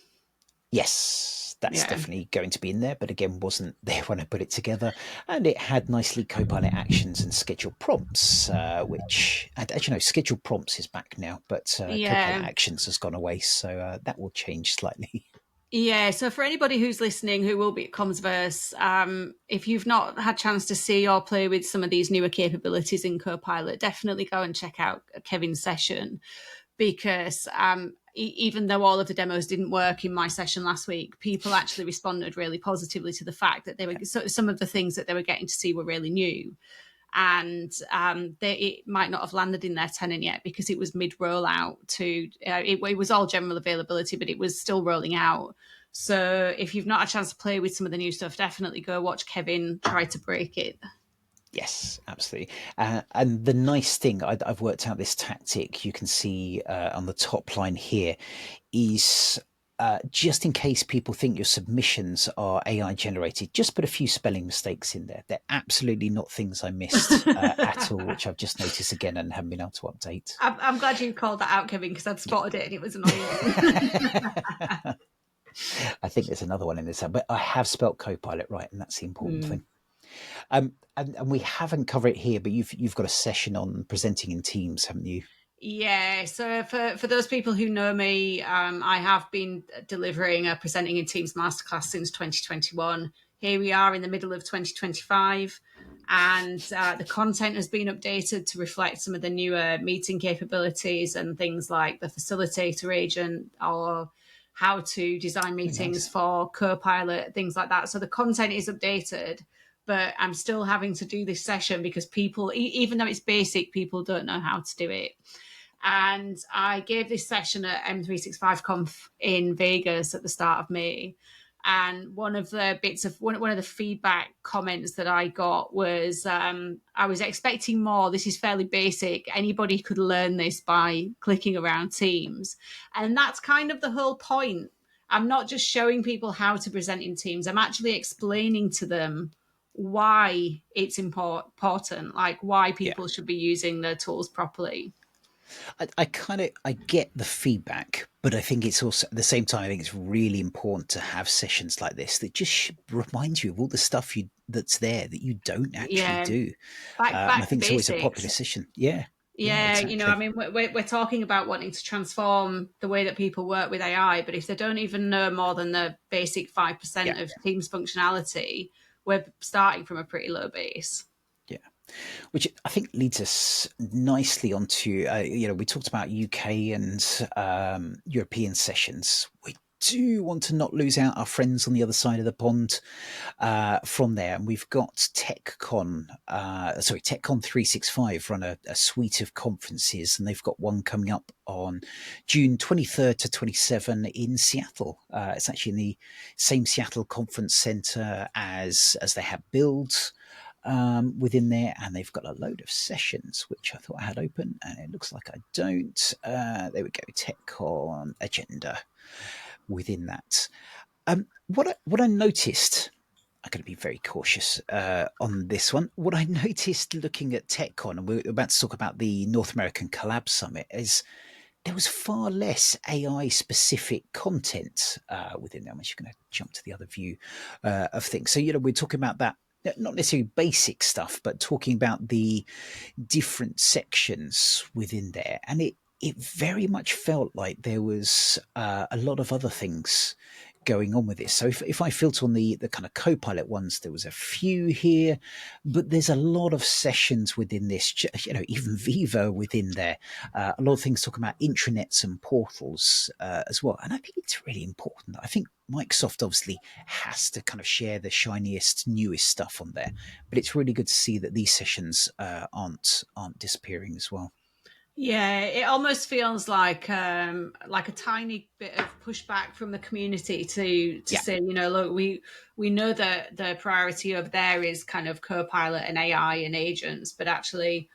Yes, that's definitely going to be in there, but again, wasn't there when I put it together. And it had nicely Copilot actions and scheduled prompts, which, as you know, scheduled prompts is back now, but Copilot actions has gone away, so that will change slightly. Yeah, so for anybody who's listening who will be at Commsverse, if you've not had a chance to see or play with some of these newer capabilities in Copilot, definitely go and check out Kevin's session, because even though all of the demos didn't work in my session last week, people actually responded really positively to the fact that they were some of the things that they were getting to see were really new. And it might not have landed in their tenant yet because it was mid rollout to it was all general availability, but it was still rolling out. So if you've not had a chance to play with some of the new stuff, definitely go watch Kevin try to break it. Yes, absolutely. And the nice thing, I've worked out this tactic, you can see on the top line here, is just in case people think your submissions are AI generated, just put a few spelling mistakes in there. They're absolutely not things I missed at all, which I've just noticed again and haven't been able to update. I'm glad you called that out, Kevin, because I'd spotted it and it was annoying. I think there's another one in this, but I have spelt Copilot right, and that's the important thing. And we haven't covered it here, but you've got a session on presenting in Teams, haven't you? Yeah, so for those people who know me, I have been delivering a Presenting in Teams masterclass since 2021. Here we are in the middle of 2025, and the content has been updated to reflect some of the newer meeting capabilities and things like the facilitator agent or how to design meetings for Copilot, things like that. So the content is updated, but I'm still having to do this session because people, even though it's basic, people don't know how to do it. And I gave this session at M365 Conf in Vegas at the start of May. And one of the feedback comments that I got was, I was expecting more. This is fairly basic. Anybody could learn this by clicking around Teams. And that's kind of the whole point. I'm not just showing people how to present in Teams. I'm actually explaining to them why it's important, like why people should be using their tools properly. I get the feedback, but I think it's also at the same time, I think it's really important to have sessions like this that just remind you of all the stuff that's there that you don't actually do. Back I think it's basics. always a popular session. Yeah, exactly. You know, I mean, we're talking about wanting to transform the way that people work with AI, but if they don't even know more than the basic 5% of Teams functionality, we're starting from a pretty low base. Yeah. Which I think leads us nicely onto, we talked about UK and European sessions. We do want to not lose out our friends on the other side of the pond from there. And we've got TechCon 365 run a suite of conferences, and they've got one coming up on June 23rd to 27 in Seattle. It's actually in the same Seattle conference center as they have Builds within there, and they've got a load of sessions which I thought I had open, and it looks like I don't. There we go, TechCon agenda within that. What I noticed, I'm going to be very cautious on this one. What I noticed looking at TechCon, and we're about to talk about the North American Collab Summit, is there was far less AI specific content within there. I'm just going to jump to the other view of things. So, we're talking about that, not necessarily basic stuff, but talking about the different sections within there. And it very much felt like there was a lot of other things going on with this. So if I filter on the kind of Copilot ones, there was a few here, but there's a lot of sessions within this, even Viva within there. A lot of things talking about intranets and portals as well. And I think it's really important. I think Microsoft obviously has to kind of share the shiniest, newest stuff on there, but it's really good to see that these sessions aren't disappearing as well. Yeah, it almost feels like a tiny bit of pushback from the community to Yeah. say, look, we know that the priority over there is kind of Copilot and AI and agents, but actually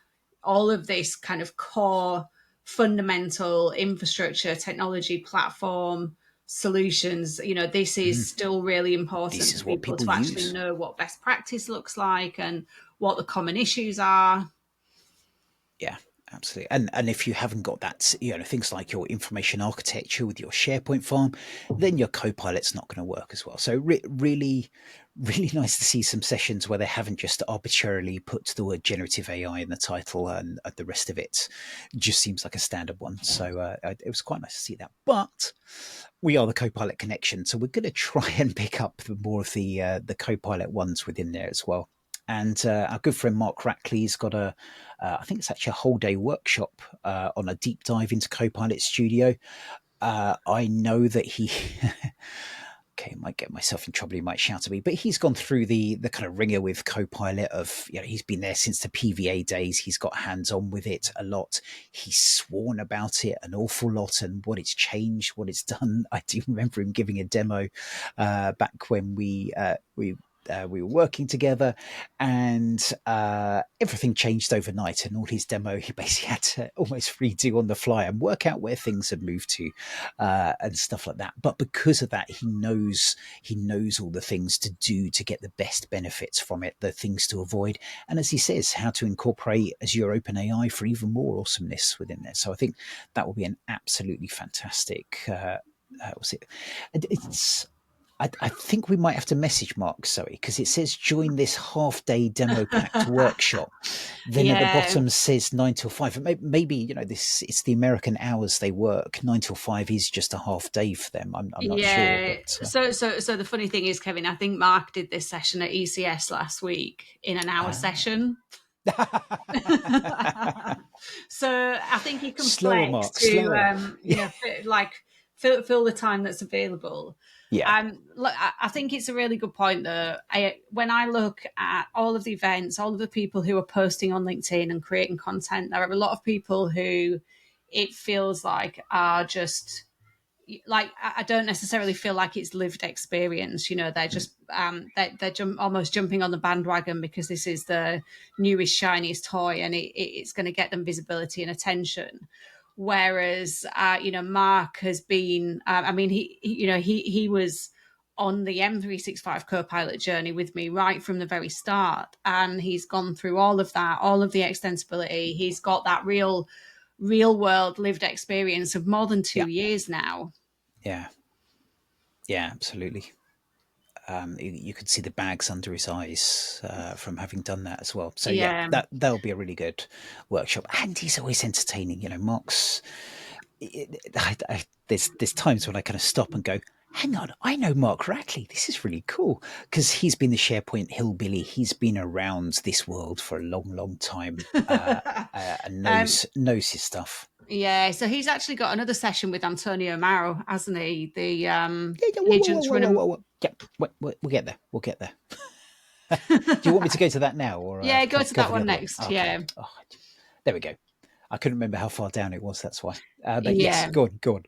all of this kind of core fundamental infrastructure, technology, platform solutions, this is still really important This for is what people people to actually use. know what best practice looks like and what the common issues are. Yeah, absolutely. And if you haven't got that, things like your information architecture with your SharePoint farm, then your Copilot's not going to work as well. So really, really nice to see some sessions where they haven't just arbitrarily put the word generative AI in the title, and the rest of it just seems like a standard one. So it was quite nice to see that. But we are the Copilot connection, so we're going to try and pick up more of the Copilot ones within there as well. And our good friend Mark Rackley's got I think it's actually a whole day workshop on a deep dive into Copilot Studio. I know that he, okay, might get myself in trouble. He might shout at me, but he's gone through the kind of ringer with Copilot of, he's been there since the PVA days. He's got hands on with it a lot. He's sworn about it an awful lot and what it's changed, what it's done. I do remember him giving a demo back when we were working together, and everything changed overnight. And all his demo, he basically had to almost redo on the fly and work out where things had moved to and stuff like that. But because of that, he knows all the things to do to get the best benefits from it, the things to avoid, and as he says, how to incorporate Azure OpenAI for even more awesomeness within there. So I think that will be an absolutely fantastic. I think we might have to message Mark, Zoe, because it says join this half-day demo packed workshop. Then at the Yeah. bottom says 9 till 5. Maybe this it's the American hours they work. 9 till 5 is just a half day for them. I'm not sure, Yeah. but So the funny thing is, Kevin, I think Mark did this session at ECS last week in an hour session. So I think he can slower, flex Mark, slower. to fill the time that's available. Yeah. Look, I think it's a really good point, though. When I look at all of the events, all of the people who are posting on LinkedIn and creating content, there are a lot of people who it feels like are just like, I don't necessarily feel like it's lived experience. They're just they're almost jumping on the bandwagon because this is the newest shiniest toy and it's going to get them visibility and attention. Whereas Mark has been he was on the M365 Copilot journey with me right from the very start, and he's gone through all of that, all of the extensibility. He's got that real world lived experience of more than 2 Yeah. years now. Yeah. Yeah, absolutely. You could see the bags under his eyes from having done that as well. So yeah, Yeah. that'll be a really good workshop. And he's always entertaining. Mark's. There's times when I kind of stop and go, hang on, I know Mark Rackley. This is really cool because he's been the SharePoint hillbilly. He's been around this world for a long, long time and knows his stuff. Yeah, so he's actually got another session with Antonio Mauro, hasn't he? The Yeah, whoa, whoa, whoa, agents whoa, run whoa, a whoa, whoa. Yeah, we'll get there. We'll get there. Do you want me to go to that now, or yeah, go to that cover the one other one? next. Okay. Yeah, Oh, there we go. I couldn't remember how far down it was. That's why. But yes, yeah. go on, go on.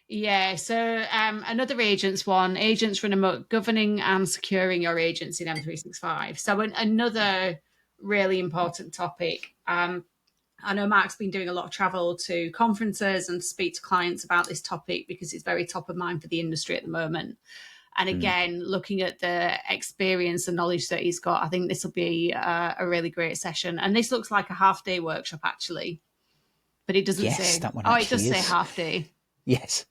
Yeah, so another agents one, agents run amok, governing and securing your agents in M365. So another really important topic. I know Mark's been doing a lot of travel to conferences and speak to clients about this topic because it's very top of mind for the industry at the moment. And Mm. again, looking at the experience and knowledge that he's got, I think this will be a really great session. And this looks like a half-day workshop, actually, but it doesn't Yes, say. that one Oh, it does actually say is. half day. Yes.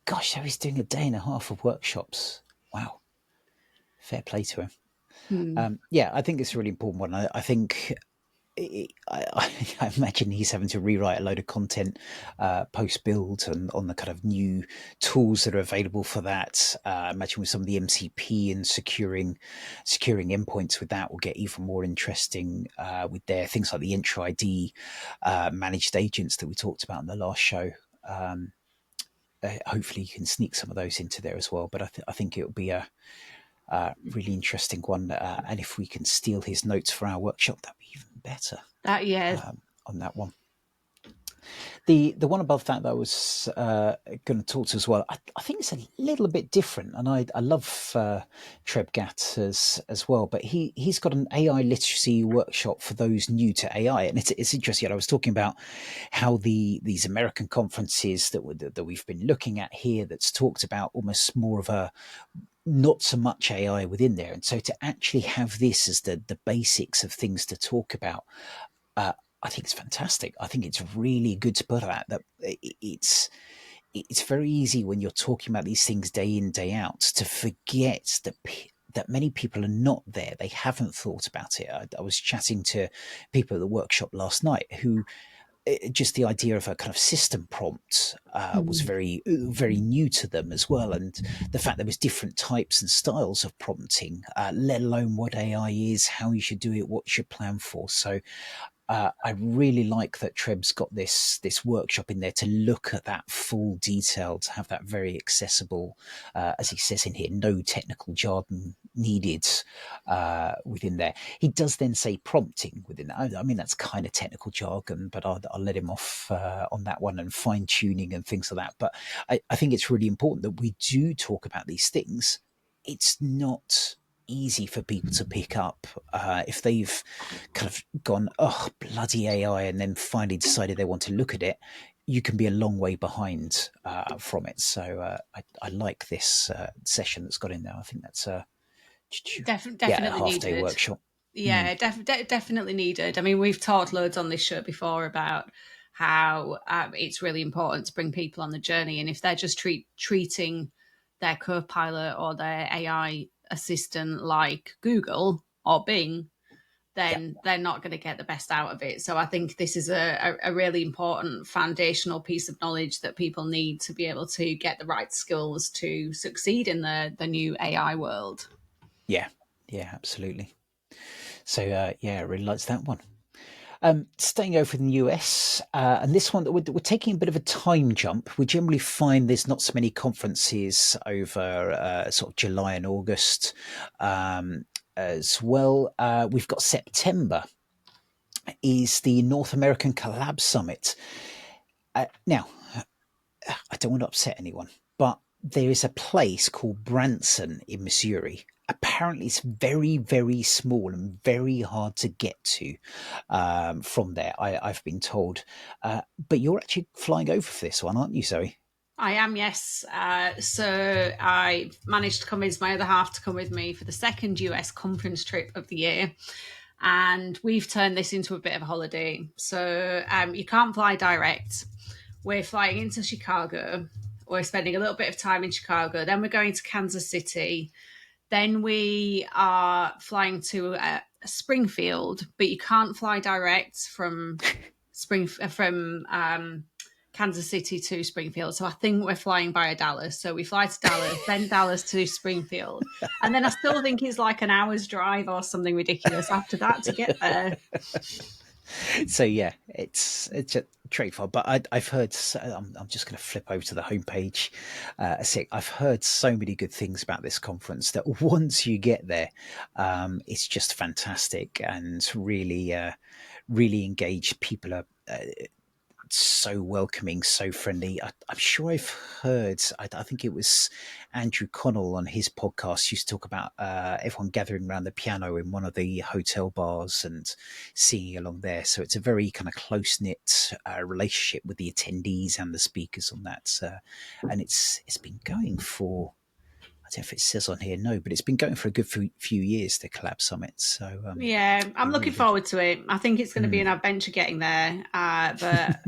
Gosh, so he's doing a day and a half of workshops. Wow. Fair play to him. Hmm. Yeah, I think it's a really important one. I think I imagine he's having to rewrite a load of content post build and on the kind of new tools that are available for that. I imagine with some of the MCP and securing endpoints with that will get even more interesting with their things like the Entra ID managed agents that we talked about in the last show. Hopefully, you can sneak some of those into there as well. But I think it'll be a really interesting one. And if we can steal his notes for our workshop, that'd be even better That yeah, on that one. The one above that I was going to talk to as well, I think it's a little bit different, and I love Trebgat as well. But he's got an AI literacy workshop for those new to AI, and it's interesting. I was talking about how these American conferences that we've been looking at here that's talked about almost more of a not so much AI within there, and so to actually have this as the basics of things to talk about. Uh, I think it's fantastic. I think it's really good to put that it's very easy when you're talking about these things day in day out to forget that many people are not there. They haven't thought about it. I was chatting to people at the workshop last night who just the idea of a kind of system prompt was very new to them as well, and the fact there was different types and styles of prompting, let alone what AI is, how you should do it, what you should plan for. So I really like that Treb's got this workshop in there to look at that full detail, to have that very accessible, as he says in here, no technical jargon needed within there. He does then say prompting within that. I mean, that's kind of technical jargon, but I'll let him off on that one, and fine tuning and things like that. But I think it's really important that we do talk about these things. It's not easy for people to pick up if they've kind of gone, oh, bloody AI, and then finally decided they want to look at it. You can be a long way behind from it. So I like this session that's got in there. I think that's a a definitely half day needed. workshop. Mm, Yeah, definitely needed. I mean, we've talked loads on this show before about how it's really important to bring people on the journey, and if they're just treating their Copilot or their AI assistant like Google or Bing, yeah, then they're not going to get the best out of it. So I think this is a really important foundational piece of knowledge that people need to be able to get the right skills to succeed in the new AI world. yeah, yeah, absolutely. So yeah, I really liked that one. Staying over in the US, and this one, we're taking a bit of a time jump. We generally find there's not so many conferences over sort of July and August as well. We've got September is the North American Collab Summit. Now, I don't want to upset anyone, but there is a place called Branson in Missouri. Apparently, it's very, very small and very hard to get to from there, I've been told. But you're actually flying over for this one, aren't you, Zoe? I am, yes. So I managed to convince my other half to come with me for the second US conference trip of the year. And we've turned this into a bit of a holiday. So you can't fly direct. We're flying into Chicago. We're spending a little bit of time in Chicago. Then we're going to Kansas City. Then we are flying to Springfield, but you can't fly direct from Kansas City to Springfield. So I think we're flying via Dallas. So we fly to Dallas, then Dallas to Springfield. And then I still think it's like an hour's drive or something ridiculous after that to get there. So yeah, it's a trade file. But I've heard. I'm just going to flip over to the homepage. A sec. I've heard so many good things about this conference that once you get there, it's just fantastic and really, really engaged. People are so welcoming, so friendly. I'm sure I've heard, I think it was Andrew Connell on his podcast used to talk about everyone gathering around the piano in one of the hotel bars and singing along there. So it's a very kind of close knit relationship with the attendees and the speakers on that. And it's been going for, I don't know if it says on here, no, but it's been going for a good few years, the Collab Summit. So Yeah, I'm been looking really good. forward to it. I think it's going to be an adventure getting there, but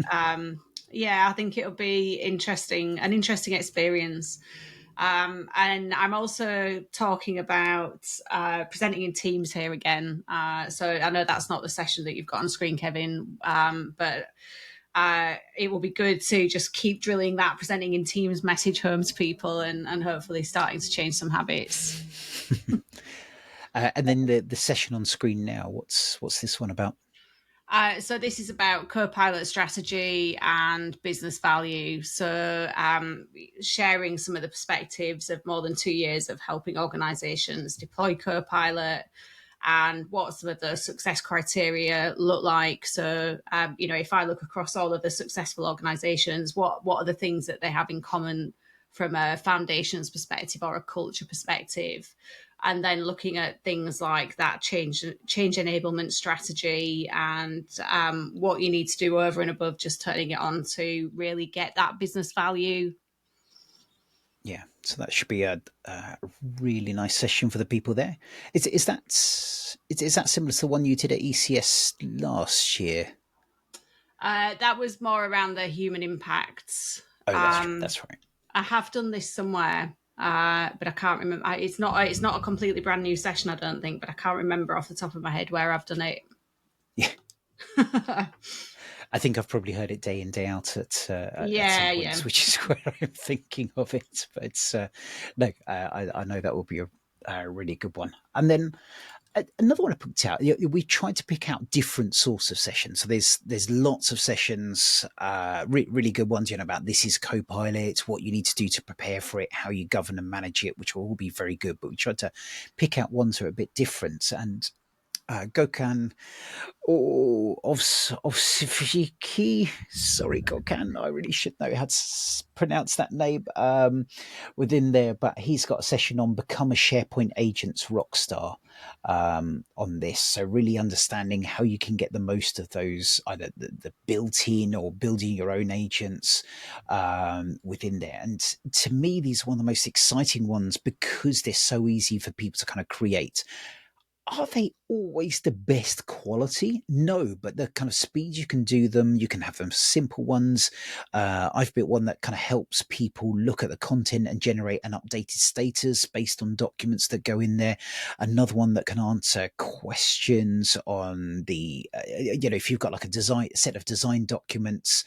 yeah, I think it'll be an interesting experience. And I'm also talking about presenting in teams here again. So I know that's not the session that you've got on screen, Kevin, but it will be good to just keep drilling that presenting in teams message home to people and hopefully starting to change some habits. And then the session on screen now. What's this one about? So this is about Copilot strategy and business value. So sharing some of the perspectives of more than 2 years of helping organizations deploy Copilot and what some of the success criteria look like. So, if I look across all of the successful organizations, what are the things that they have in common from a foundations perspective or a culture perspective? And then looking at things like that change enablement strategy and what you need to do over and above just turning it on to really get that business value. Yeah, so that should be a really nice session for the people there. Is that similar to the one you did at ECS last year? That was more around the human impacts. Oh, that's right. I have done this somewhere, but I can't remember. It's not a completely brand new session, I don't think, but I can't remember off the top of my head where I've done it. Yeah, I think I've probably heard it day in day out at some Yeah, yeah. points, which is where I'm thinking of it. But no, I know that will be a really good one. And then another one I picked out. We tried to pick out different sorts of sessions. So there's lots of sessions, really good ones. About this is Copilot, what you need to do to prepare for it, how you govern and manage it, which will all be very good. But we tried to pick out ones that are a bit different. And Gokhan of Sifiki. Sorry, Gokhan. I really should know how to pronounce that name within there. But he's got a session on become a SharePoint agents rockstar on this. So really understanding how you can get the most of those, either the built-in or building your own agents within there. And to me, these are one of the most exciting ones because they're so easy for people to kind of create. Are they always the best quality? No, but the kind of speed you can do them, you can have them simple ones. I've built one that kind of helps people look at the content and generate an updated status based on documents that go in there. Another one that can answer questions on the, if you've got like a set of design documents,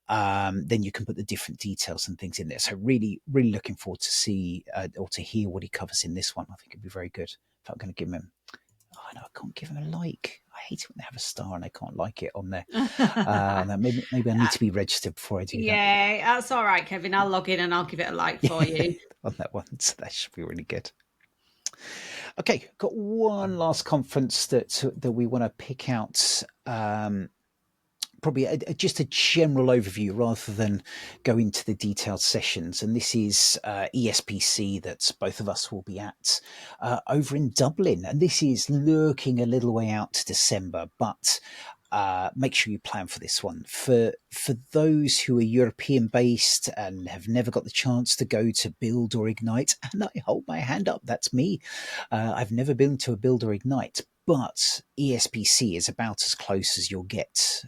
then you can put the different details and things in there. So really, really looking forward to see or to hear what he covers in this one. I think it'd be very good. If I'm going to give him oh no, I can't give them a like. I hate it when they have a star and I can't like it on there. Maybe I need to be registered before I do that. Yeah, that's all right, Kevin. I'll log in and I'll give it a like for you. On that one, so that should be really good. Okay, got one last conference that we want to pick out. Probably just a general overview rather than go into the detailed sessions. And this is ESPC that both of us will be at over in Dublin. And this is looking a little way out to December, but make sure you plan for this one. For those who are European based and have never got the chance to go to Build or Ignite, and I hold my hand up, that's me. I've never been to a Build or Ignite, but ESPC is about as close as you'll get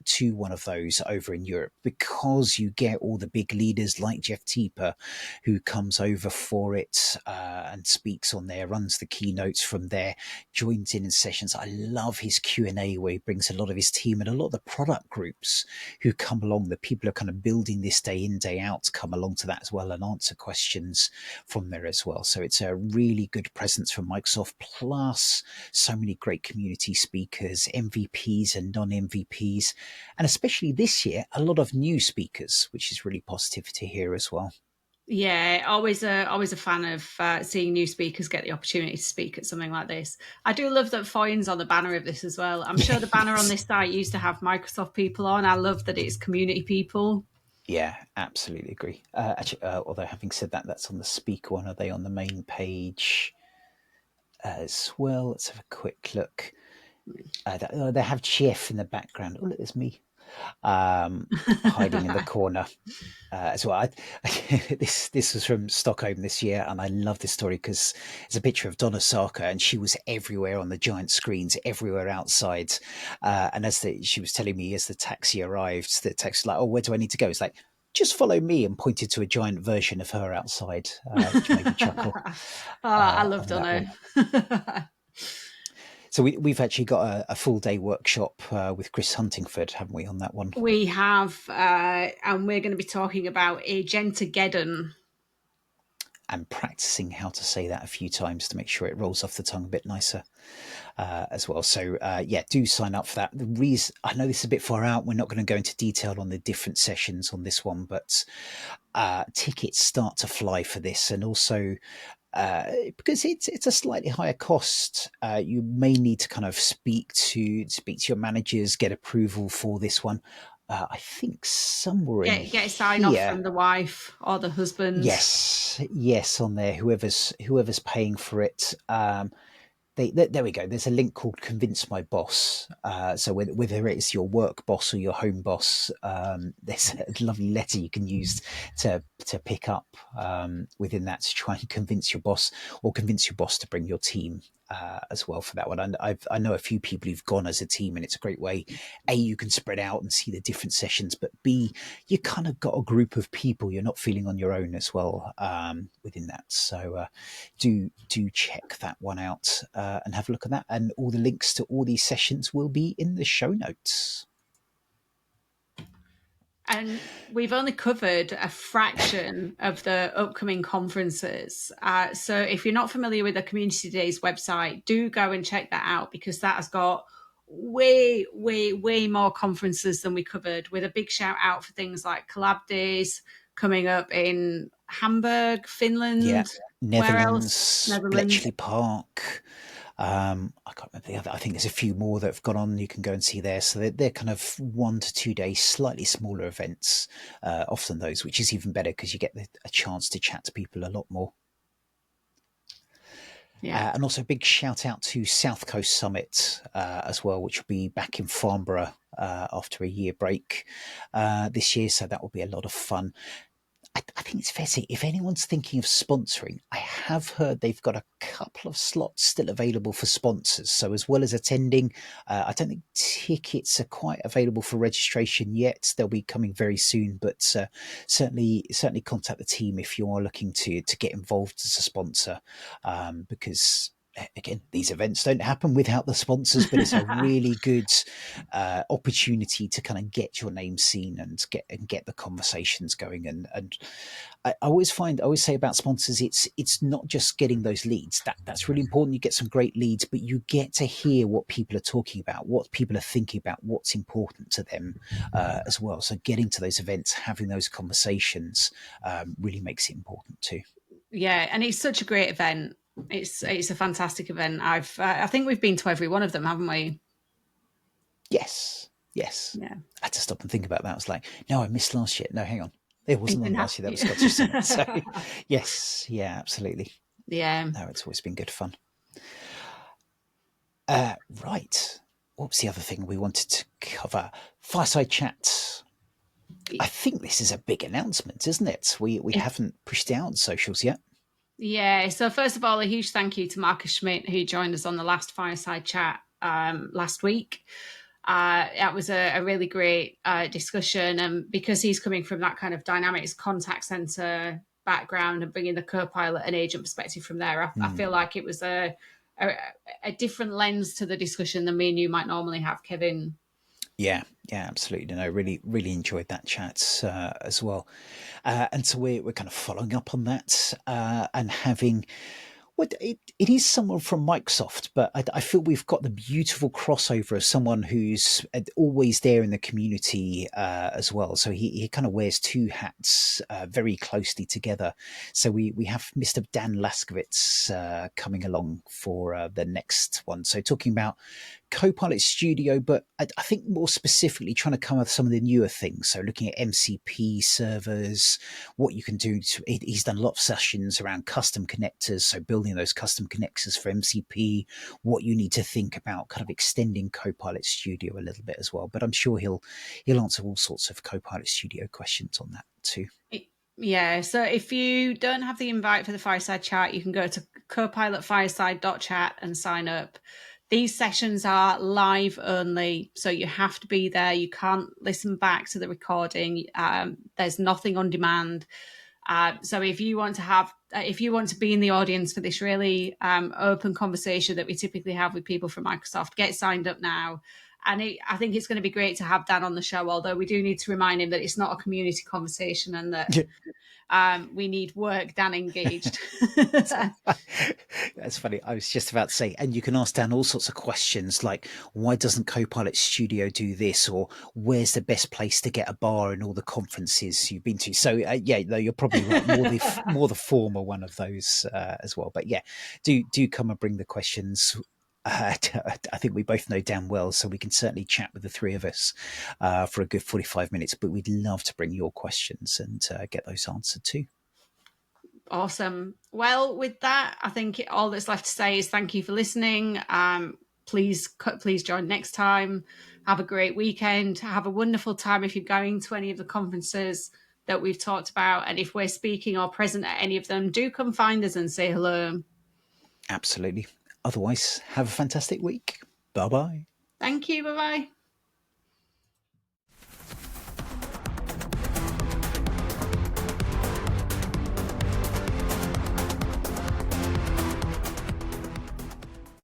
to one of those over in Europe because you get all the big leaders like Jeff Teeper, who comes over for it and speaks on there, runs the keynotes from there, joins in sessions. I love his Q&A where he brings a lot of his team and a lot of the product groups who come along. The people who are kind of building this day in, day out come along to that as well and answer questions from there as well. So it's a really good presence from Microsoft, plus so so many great community speakers, MVPs and non-MVPs, and especially this year, a lot of new speakers, which is really positive to hear as well. Yeah, always a fan of seeing new speakers get the opportunity to speak at something like this. I do love that Foyne's on the banner of this as well. I'm sure the banner on Yes. this site used to have Microsoft people on. I love that it's community people. Yeah, absolutely agree. Actually, although having said that, that's on the speaker one. Are they on the main page as well? Let's have a quick look. They have Jeff in the background. Oh, look, there's me hiding in the corner as well. This was from Stockholm this year, and I love this story because it's a picture of Donna Sarker, and she was everywhere on the giant screens, everywhere outside. And she was telling me as the taxi arrived, the taxi was like, "Oh, where do I need to go?" It's like, "Just follow me," and pointed to a giant version of her outside, which made me chuckle I love on that Donna. one. So we've actually got a full day workshop with Chris Huntingford, haven't we, on that one? We have, and we're going to be talking about Agentageddon. And practicing how to say that a few times to make sure it rolls off the tongue a bit nicer as well. So yeah, do sign up for that. The reason, I know this is a bit far out, we're not going to go into detail on the different sessions on this one, but tickets start to fly for this, and also because it's a slightly higher cost, you may need to kind of speak to your managers, get approval for this one. I think somewhere in Get a sign off here, from the wife or the husband. yes, on there, whoever's paying for it. There we go. There's a link called Convince My Boss. So whether it's your work boss or your home boss, there's a lovely letter you can use to pick up within that to try and convince your boss, or convince your boss to bring your team as well for that one. And I know a few people who've gone as a team, and it's a great way. A, you can spread out and see the different sessions, but B, you kind of got a group of people. You're not feeling on your own as well within that. So do check that one out and have a look at that. And all the links to all these sessions will be in the show notes. And we've only covered a fraction of the upcoming conferences. So if you're not familiar with the Community Days website, do go and check that out, because that has got way, way, way more conferences than we covered, with a big shout out for things like Collab Days coming up in Hamburg, Finland. Yeah, Where else? Netherlands, Bletchley Park. I can't remember the other. I think there's a few more that have gone on. You can go and see there. So they're kind of 1 to 2 days, slightly smaller events, often those, which is even better because you get a chance to chat to people a lot more. Yeah. And also a big shout out to South Coast Summit as well, which will be back in Farnborough after a year break this year. So that will be a lot of fun. I think it's fair to say, if anyone's thinking of sponsoring, I have heard they've got a couple of slots still available for sponsors. So as well as attending, I don't think tickets are quite available for registration yet. They'll be coming very soon, but certainly contact the team if you are looking to get involved as a sponsor, because again, these events don't happen without the sponsors, but it's a really good opportunity to kind of get your name seen and get the conversations going. And I always say about sponsors, it's not just getting those leads. That's really important. You get some great leads, but you get to hear what people are talking about, what people are thinking about, what's important to them as well. So getting to those events, having those conversations really makes it important too. Yeah, and it's such a great event. It's a fantastic event. I think we've been to every one of them, haven't we? Yes. Yeah. I had to stop and think about that. I was like, no, I missed last year. No, hang on. It wasn't on last year. That was Scottish Summit. So yes, yeah, absolutely. Yeah. No, it's always been good fun. Right. What was the other thing we wanted to cover? Fireside Chat. I think this is a big announcement, isn't it? We haven't pushed it out on socials yet. Yeah. So first of all, a huge thank you to Marcus Schmidt, who joined us on the last Fireside Chat last week. That was a really great discussion, and because he's coming from that kind of Dynamics contact center background and bringing the Copilot and agent perspective from there, I feel like it was a different lens to the discussion than me and you might normally have, Kevin. Yeah, absolutely. No, really enjoyed that chat as well. And so we're kind of following up on that and having Well, it is someone from Microsoft, but I feel we've got the beautiful crossover of someone who's always there in the community as well. So he kind of wears two hats very closely together. So we have Mr. Dan Laskewitz coming along for the next one. So talking about Copilot Studio, but I think more specifically trying to come up with some of the newer things. So looking at MCP servers, what you can do. He's done a lot of sessions around custom connectors. So building those custom connectors for MCP, what you need to think about kind of extending Copilot Studio a little bit as well. But I'm sure he'll answer all sorts of Copilot Studio questions on that too. Yeah, so if you don't have the invite for the Fireside Chat, you can go to copilotfireside.chat and sign up. These sessions are live only, so you have to be there. You can't listen back to the recording. There's nothing on demand. So if you want to be in the audience for this really open conversation that we typically have with people from Microsoft, get signed up now. And I think it's going to be great to have Dan on the show, although we do need to remind him that it's not a community conversation and that we need work Dan engaged. That's funny. I was just about to say, and you can ask Dan all sorts of questions like, why doesn't Copilot Studio do this? Or where's the best place to get a bar in all the conferences you've been to? So yeah, no, you're probably right. More the former one of those as well. But yeah, do come and bring the questions. I think we both know Dan well, so we can certainly chat with the three of us for a good 45 minutes. But we'd love to bring your questions and get those answered too. Awesome. Well, with that, I think all that's left to say is thank you for listening. Please join next time. Have a great weekend. Have a wonderful time if you're going to any of the conferences that we've talked about. And if we're speaking or present at any of them, do come find us and say hello. Absolutely. Otherwise, have a fantastic week. Bye-bye. Thank you. Bye-bye.